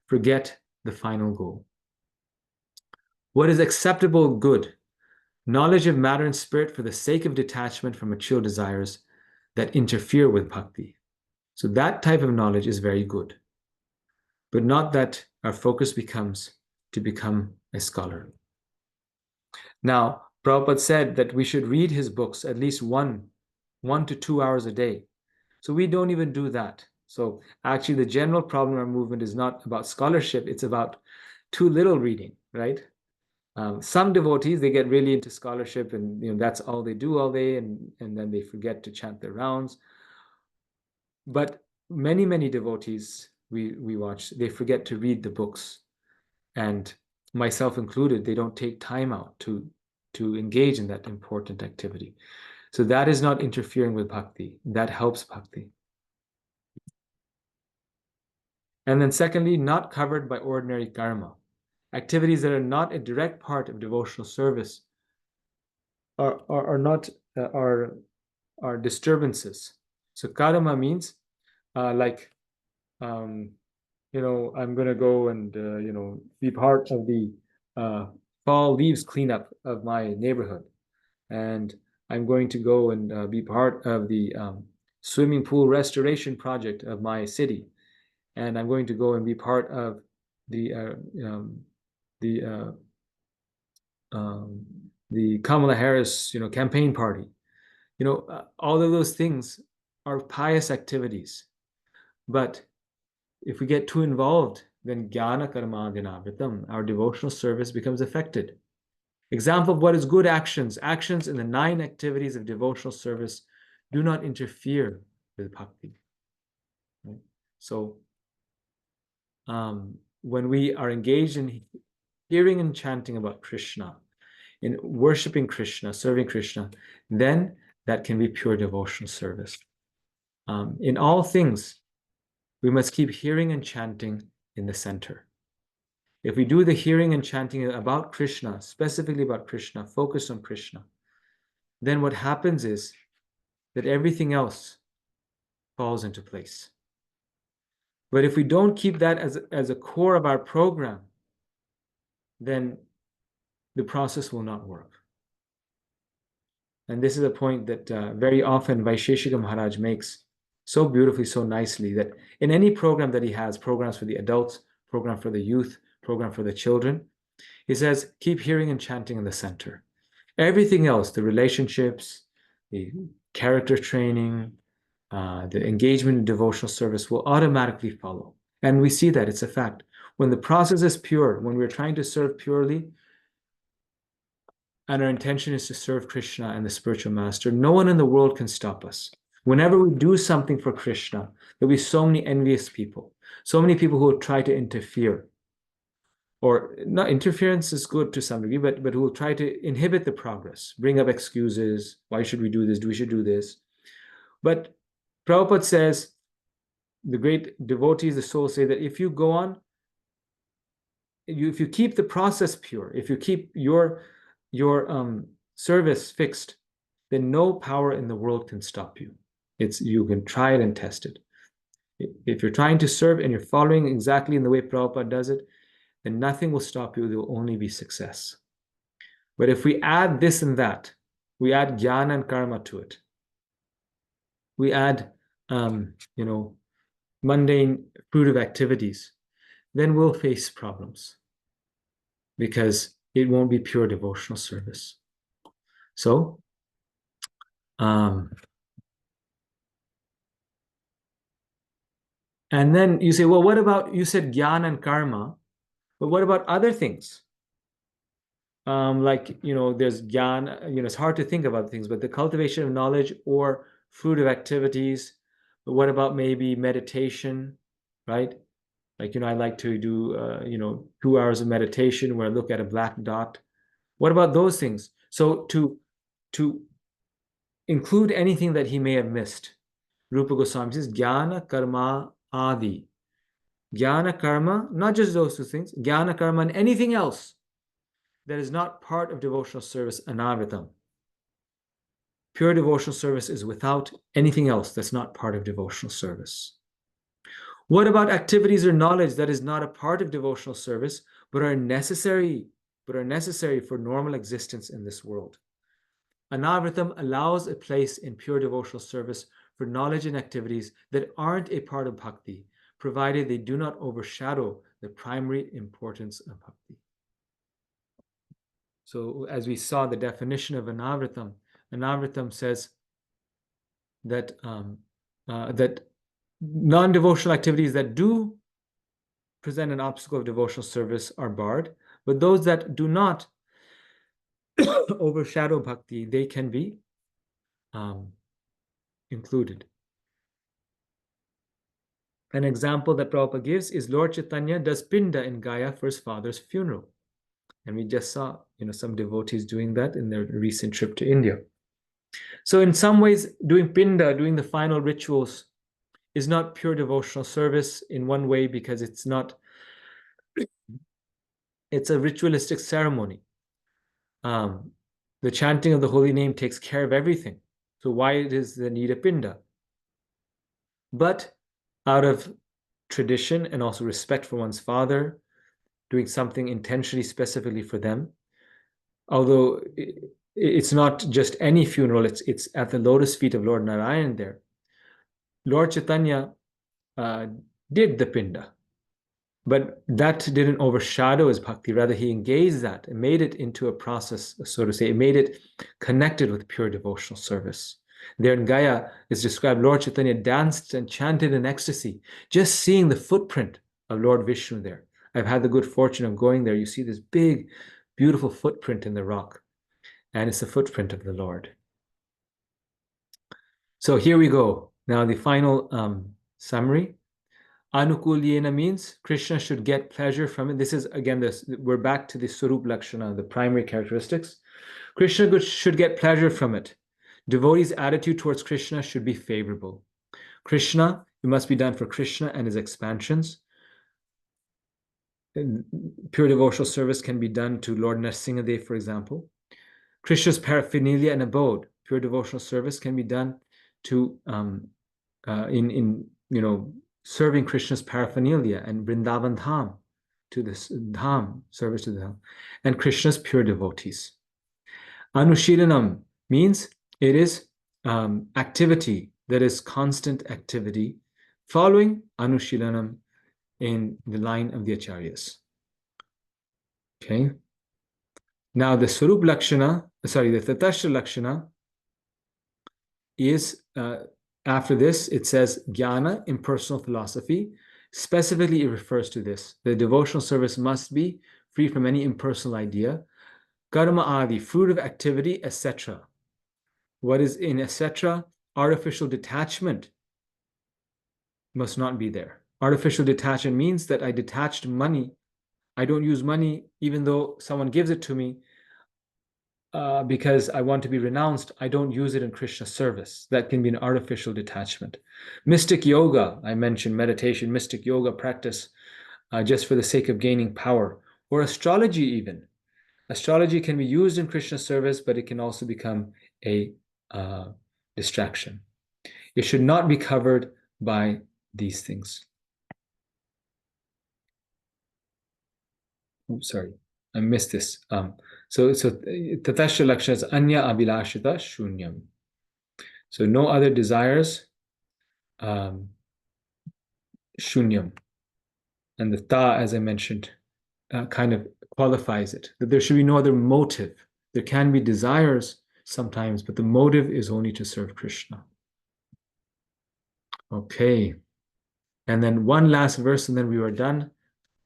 forget the final goal. What is acceptable good? Knowledge of matter and spirit for the sake of detachment from material desires that interfere with bhakti. So that type of knowledge is very good. But not that our focus becomes to become a scholar. Now, Prabhupada said that we should read his books at least 1 to 2 hours a day. So we don't even do that. So actually the general problem in our movement is not about scholarship, it's about too little reading, right? Some devotees, they get really into scholarship and that's all they do all day and then they forget to chant their rounds. But many devotees we watch, they forget to read the books. and myself included, they don't take time out to engage in that important activity. So that is not interfering with bhakti. That helps bhakti. And then secondly, not covered by ordinary karma. Activities that are not a direct part of devotional service are not are disturbances. So karma means like I'm going to go and be part of the fall leaves cleanup of my neighborhood, and I'm going to go and be part of the swimming pool restoration project of my city, and I'm going to go and be part of the Kamala Harris campaign party. All of those things are pious activities, but if we get too involved, then jnana karma dinavritam, our devotional service becomes affected. Example of what is good actions. Actions in the 9 activities of devotional service do not interfere with bhakti. Right? So when we are engaged in hearing and chanting about Krishna, in worshiping Krishna, serving Krishna, then that can be pure devotional service. In all things, we must keep hearing and chanting in the center. If we do the hearing and chanting about Krishna, specifically about Krishna, focus on Krishna, then what happens is that everything else falls into place. But if we don't keep that as a core of our program, then the process will not work. And this is a point that very often Vaisheshika Maharaj makes so beautifully, so nicely, that in any program that he has, programs for the adults, program for the youth, program for the children, he says, keep hearing and chanting in the center. Everything else, the relationships, the character training, the engagement in devotional service will automatically follow. And we see that, it's a fact. When the process is pure, when we're trying to serve purely, and our intention is to serve Krishna and the spiritual master, no one in the world can stop us. Whenever we do something for Krishna, there'll be so many envious people, so many people who will try to interfere. Or not, interference is good to some degree, but who will try to inhibit the progress, bring up excuses. Why should we do this? We should do this. But Prabhupada says, the great devotees, the souls say that if you go on, if you keep the process pure, if you keep your service fixed, then no power in the world can stop you. You can try it and test it. If you're trying to serve and you're following exactly in the way Prabhupada does it, then nothing will stop you. There will only be success. But if we add this and that, we add jnana and karma to it, we add mundane fruitive activities, then we'll face problems because it won't be pure devotional service. So and then you say, well, what about, you said jnana and karma, but what about other things? There's jnana, it's hard to think about things, but the cultivation of knowledge or fruitive activities. But what about maybe meditation, right? I like to do, 2 hours of meditation where I look at a black dot. What about those things? So to include anything that he may have missed, Rupa Goswami says, jnana karma adi. Jnana karma, not just those 2 things, jnana karma and anything else that is not part of devotional service, anavritam. Pure devotional service is without anything else that's not part of devotional service. What about activities or knowledge that is not a part of devotional service, but are necessary for normal existence in this world? Anavritam allows a place in pure devotional service for knowledge and activities that aren't a part of bhakti, provided they do not overshadow the primary importance of bhakti. So as we saw the definition of anavritam says that that non-devotional activities that do present an obstacle of devotional service are barred, but those that do not overshadow bhakti, they can be included. An example that Prabhupada gives is Lord Chaitanya does pinda in Gaya for his father's funeral. And we just saw, some devotees doing that in their recent trip to India. So in some ways, doing pinda, doing the final rituals, is not pure devotional service in one way because it's a ritualistic ceremony. The chanting of the holy name takes care of everything. So why is the need a pinda? But out of tradition and also respect for one's father, doing something intentionally, specifically for them, although it's not just any funeral, it's at the lotus feet of Lord Narayan there. Lord Chaitanya did the pinda, but that didn't overshadow his bhakti. Rather, he engaged that and made it into a process, so to say. It made it connected with pure devotional service. There in Gaya is described Lord Chaitanya danced and chanted in ecstasy, just seeing the footprint of Lord Vishnu there. I've had the good fortune of going there. You see this big, beautiful footprint in the rock, and it's the footprint of the Lord. So here we go. Now the final summary. Anukulyena means Krishna should get pleasure from it. This is, again, we're back to the Swarup Lakshana, the primary characteristics. Krishna should get pleasure from it. Devotees' attitude towards Krishna should be favorable. Krishna, it must be done for Krishna and his expansions. Pure devotional service can be done to Lord Nrsimhadev, for example. Krishna's paraphernalia and abode, pure devotional service can be done to serving Krishna's paraphernalia and Vrindavan Dham, to this Dham, service to the Dham, and Krishna's pure devotees. Anushilanam means it is activity, that is constant activity, following Anushilanam in the line of the Acharyas. Okay. Now the Swarup Lakshana, the Tatashtra Lakshana is, after this, it says Jnana, impersonal philosophy. Specifically, it refers to this. The devotional service must be free from any impersonal idea. Karma adi, fruit of activity, etc. What is in etc.? Artificial detachment must not be there. Artificial detachment means that I detached money. I don't use money even though someone gives it to me because I want to be renounced. I don't use it in Krishna service. That can be an artificial detachment. Mystic yoga, I mentioned meditation, mystic yoga practice just for the sake of gaining power, or astrology even. Astrology can be used in Krishna service, but it can also become a distraction. It should not be covered by these things. Oops, sorry, I missed this. So Tatashtra Lakshana is Anya Abhilashita Shunyam. So no other desires, Shunyam. And the Ta, as I mentioned, kind of qualifies it, that there should be no other motive. There can be desires sometimes, but the motive is only to serve Krishna. Okay. And then one last verse, and then we are done.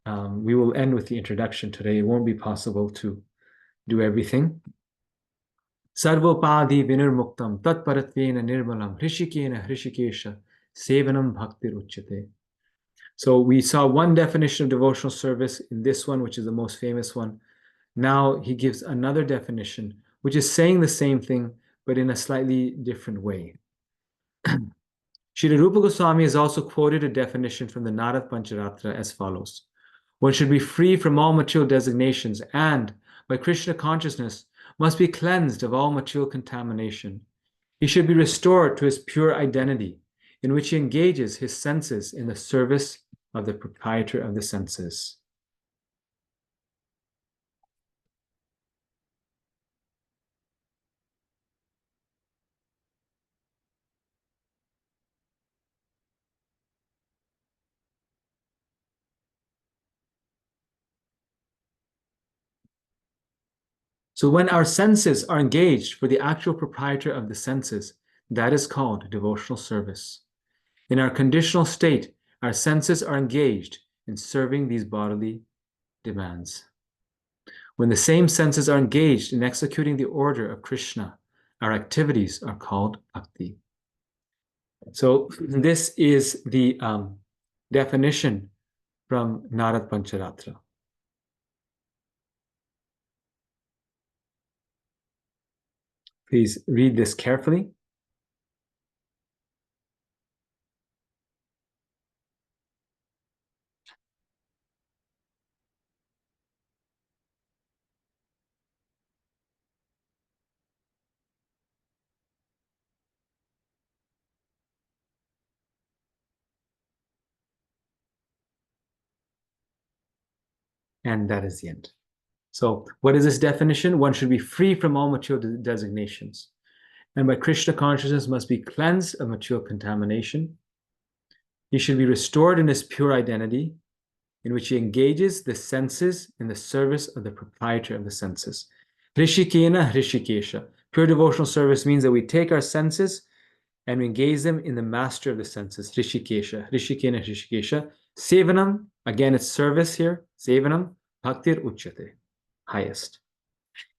We will end with the introduction today. It won't be possible to do everything. Sarvopadi vinirmuktam tatparatvena nirmalam hrishikena hrishikesha sevanam bhaktir uchyate. So we saw one definition of devotional service in this one, which is the most famous one. Now he gives another definition, which is saying the same thing, but in a slightly different way. Srila Rupa Goswami has also quoted a definition from the Narad Pancharatra as follows. One should be free from all material designations and, by Krishna consciousness, must be cleansed of all material contamination. He should be restored to his pure identity, in which he engages his senses in the service of the proprietor of the senses. So when our senses are engaged for the actual proprietor of the senses, that is called devotional service. In our conditional state, our senses are engaged in serving these bodily demands. When the same senses are engaged in executing the order of Krishna, our activities are called bhakti. So this is the definition from Narad Pancharatra. Please read this carefully. And that is the end. So what is this definition? One should be free from all material designations. And by Krishna consciousness must be cleansed of material contamination. He should be restored in his pure identity, in which he engages the senses in the service of the proprietor of the senses. Hrishikena Hrishikesha. Pure devotional service means that we take our senses and we engage them in the master of the senses. Hrishikesha. Hrishikena Hrishikesha. Sevanam, again it's service here. Sevanam, Bhaktir Uchyate. Highest.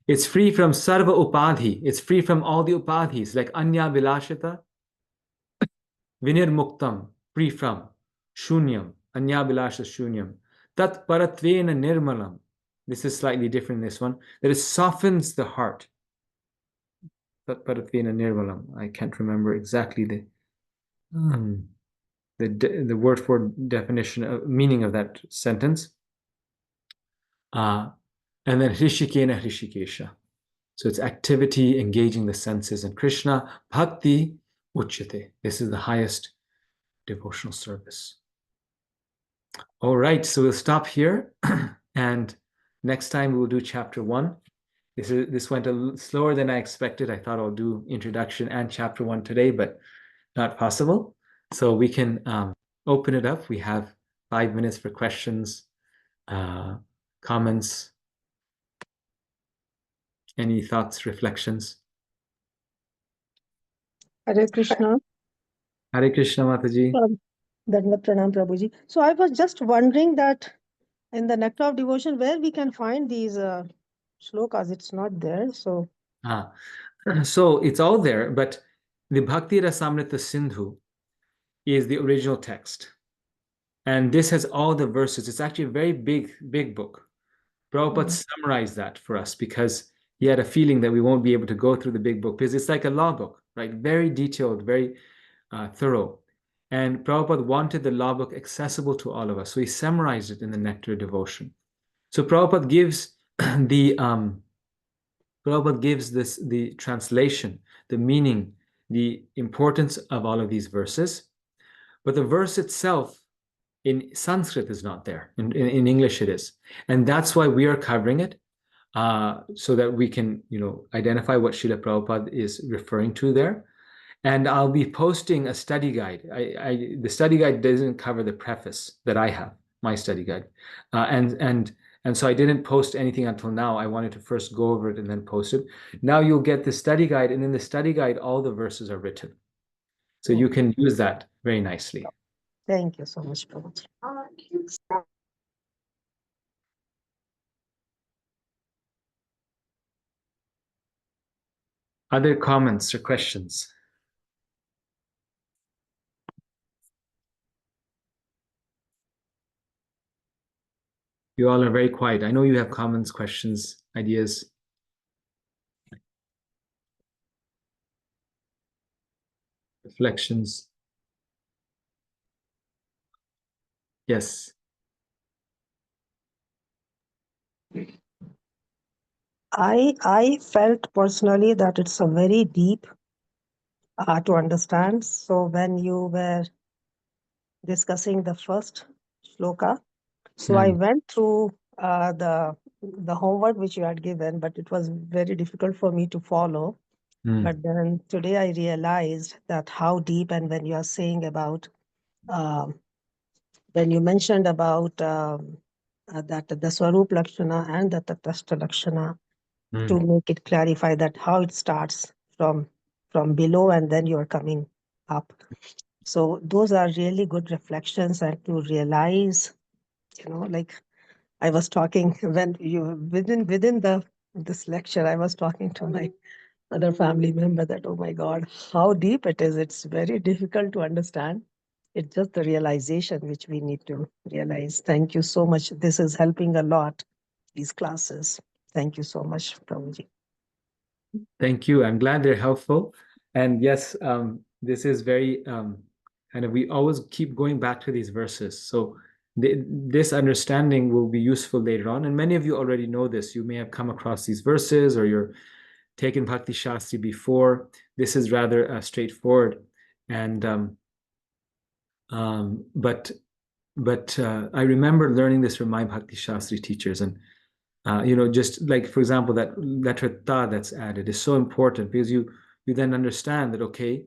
It's free from sarva upadhi. It's free from all the upadhis, like anya bilashita, vinir muktam, free from, shunyam, anya bilashita shunyam, tat paratvena nirmalam. This is slightly different in this one, that it softens the heart. Tat paratvena nirmalam. I can't remember exactly the word for definition of meaning of that sentence. And then Hrishikena Hrishikesha. So it's activity, engaging the senses. And Krishna, Bhakti Uchyate. This is the highest devotional service. All right, so we'll stop here. And next time we will do chapter 1. This went a little slower than I expected. I thought I'll do introduction and chapter 1 today, but not possible. So we can open it up. We have 5 minutes for questions, comments. Any thoughts, reflections? Hare Krishna. Hare Krishna, Mataji. Dandavat Pranams, Prabhuji. So I was just wondering that in the Nectar of Devotion, where we can find these shlokas, it's not there. So So it's all there, but the Bhakti Rasamrta Sindhu is the original text. And this has all the verses. It's actually a very big book. Prabhupada summarized that for us because he had a feeling that we won't be able to go through the big book because it's like a law book, right? Very detailed, very thorough. And Prabhupada wanted the law book accessible to all of us. So he summarized it in the Nectar of Devotion. So Prabhupada gives the translation, the meaning, the importance of all of these verses. But the verse itself in Sanskrit is not there. In English it is. And that's why we are covering it, so that we can, identify what Srila Prabhupada is referring to there. And I'll be posting a study guide. The study guide doesn't cover the preface that I have, my study guide. And so I didn't post anything until now. I wanted to first go over it and then post it. Now you'll get the study guide, and in the study guide, all the verses are written. So you can use that very nicely. thank you so much, Prabhuji. Other comments or questions? You all are very quiet. I know you have comments, questions, ideas. Reflections. Yes. I felt personally that it's a very deep to understand. So when you were discussing the first shloka, so I went through the homework which you had given, but it was very difficult for me to follow. But then today I realized that how deep, and when you are saying about when you mentioned about that the Swarup Lakshana and the Tatastha Lakshana, to make it clarify that how it starts from below and then you're coming up. So those are really good reflections, and to realize, like I was talking when you within this lecture, I was talking to my other family member that, oh my God, how deep it is. It's very difficult to understand. It's just the realization which we need to realize. Thank you so much. This is helping a lot, these classes. Thank you so much, Prabhuji. Thank you. I'm glad they're helpful. And yes, this is very kind of, we always keep going back to these verses. So this understanding will be useful later on. And many of you already know this. You may have come across these verses or you're taken Bhakti Shastri before. This is rather straightforward. And but I remember learning this from my Bhakti Shastri teachers, and just like, for example, that letter ta that's added is so important, because you then understand that, okay,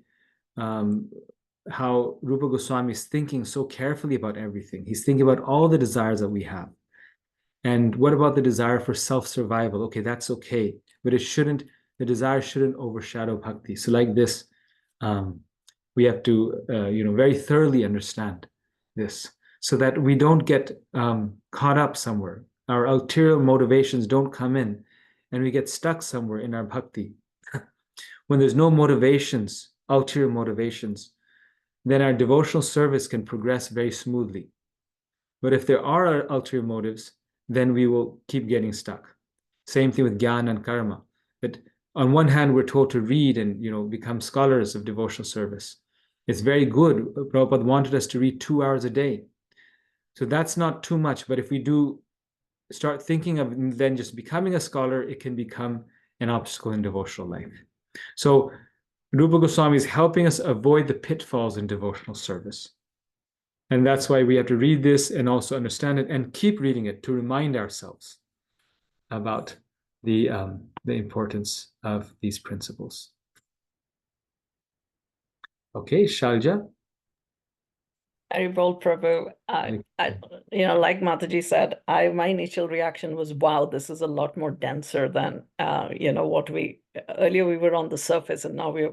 how Rupa Goswami is thinking so carefully about everything. He's thinking about all the desires that we have. And what about the desire for self-survival? Okay, that's okay, but the desire shouldn't overshadow bhakti. So like this, we have to, very thoroughly understand this, so that we don't get caught up somewhere. Our ulterior motivations don't come in, and we get stuck somewhere in our bhakti. When there's no motivations, ulterior motivations, then our devotional service can progress very smoothly. But if there are ulterior motives, then we will keep getting stuck. Same thing with jnana and karma. That on one hand, we're told to read and become scholars of devotional service. It's very good. Prabhupada wanted us to read 2 hours a day. So that's not too much. But if we do start thinking of then just becoming a scholar, it can become an obstacle in devotional life. So Rupa Goswami is helping us avoid the pitfalls in devotional service. And that's why we have to read this and also understand it and keep reading it to remind ourselves about the importance of these principles. Okay, Shalja. Haribol Prabhu, like Mataji said, my initial reaction was, wow, this is a lot more denser than, what earlier we were on the surface, and now we're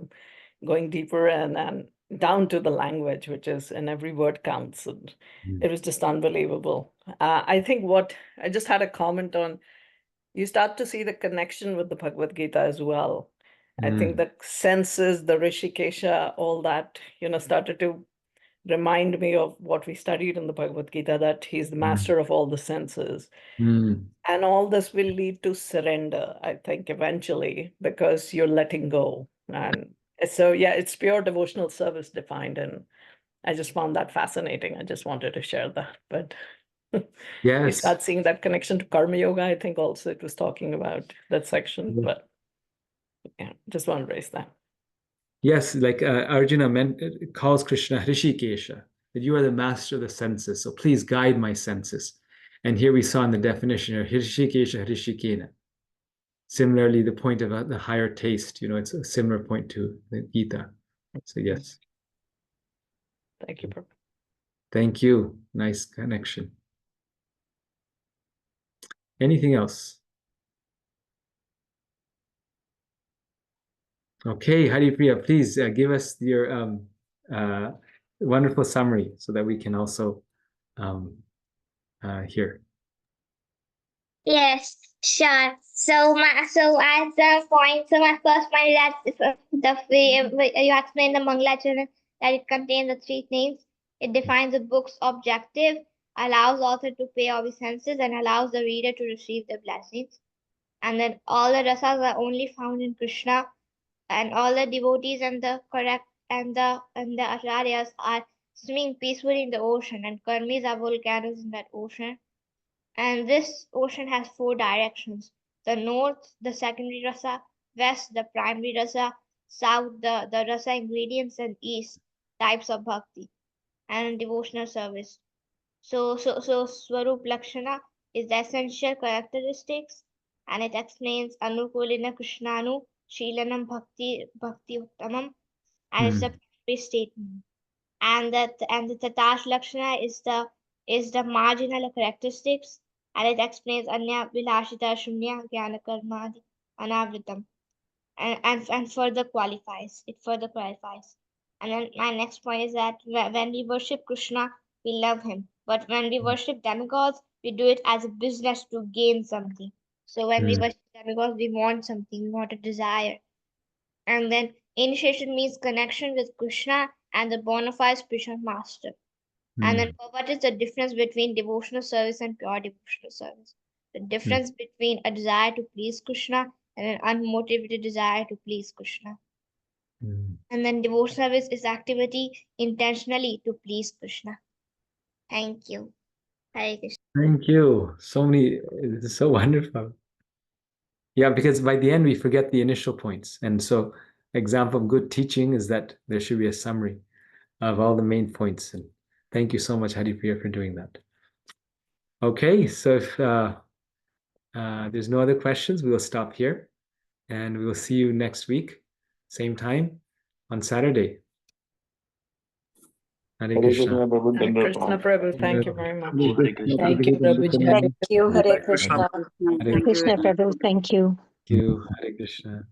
going deeper and down to the language, which is, and every word counts. And it was just unbelievable. I think I just had a comment on, you start to see the connection with the Bhagavad Gita as well. I think the senses, the Rishikesha, all that, started to remind me of what we studied in the Bhagavad Gita, that he's the master of all the senses. And all this will lead to surrender, I think, eventually, because you're letting go. And so, yeah, it's pure devotional service defined. And I just found that fascinating. I just wanted to share that. But you Yes. start seeing that connection to Karma Yoga. I think also it was talking about that section. But yeah, just want to raise that. Yes, like Arjuna calls Krishna Hrishikesha, that you are the master of the senses, so please guide my senses. And here we saw in the definition of Hrishikesha Hrishikena. Similarly, the point of the higher taste, it's a similar point to the Gita. So yes. Thank you, Prabhu. Thank you. Nice connection. Anything else? Okay, Haripriya, please give us your wonderful summary so that we can also hear. Yes, sure. So as the point, so my first point is that the way you explain the Mangalacharan, that it contains the three things. It defines the book's objective, allows author to pay obeisances, and allows the reader to receive the blessings. And then all the rasas are only found in Krishna, and all the devotees and the acharyas are swimming peacefully in the ocean, and karmis are volcanoes in that ocean. And this ocean has four directions: the north, the secondary rasa; west, the primary rasa; south, the rasa ingredients; and east, types of bhakti and devotional service. So Swarup Lakshana is the essential characteristics, and it explains Anukulina Krishnanu, Shilanam Bhakti Uttamam, and it's a primary statement. And the Tatash Lakshana is the marginal characteristics, and it explains Anya Vilashita Shunya Jnana Karmadi Anavritam, and further qualifies. It further qualifies. And then my next point is that when we worship Krishna, we love him. But when we worship demigods, we do it as a business to gain something. So when we worship demigods, we want something, we want a desire. And then initiation means connection with Krishna, and the bona fide spiritual master. And then what is the difference between devotional service and pure devotional service? The difference between a desire to please Krishna and an unmotivated desire to please Krishna. And then devotional service is activity intentionally to please Krishna. Thank you. Hare Krishna. Thank you. So many, this is so wonderful. Yeah, because by the end we forget the initial points. And so example of good teaching is that there should be a summary of all the main points. And thank you so much, Haripriya, for doing that. Okay, so if there's no other questions, we will stop here. And we will see you next week, same time, on Saturday. Hare Krishna. Hare Krishna Prabhu, thank you very much. Thank you, Prabhuji. Thank you. Hare Krishna. Hare Krishna Prabhu, thank you. Krishna. Hare Krishna.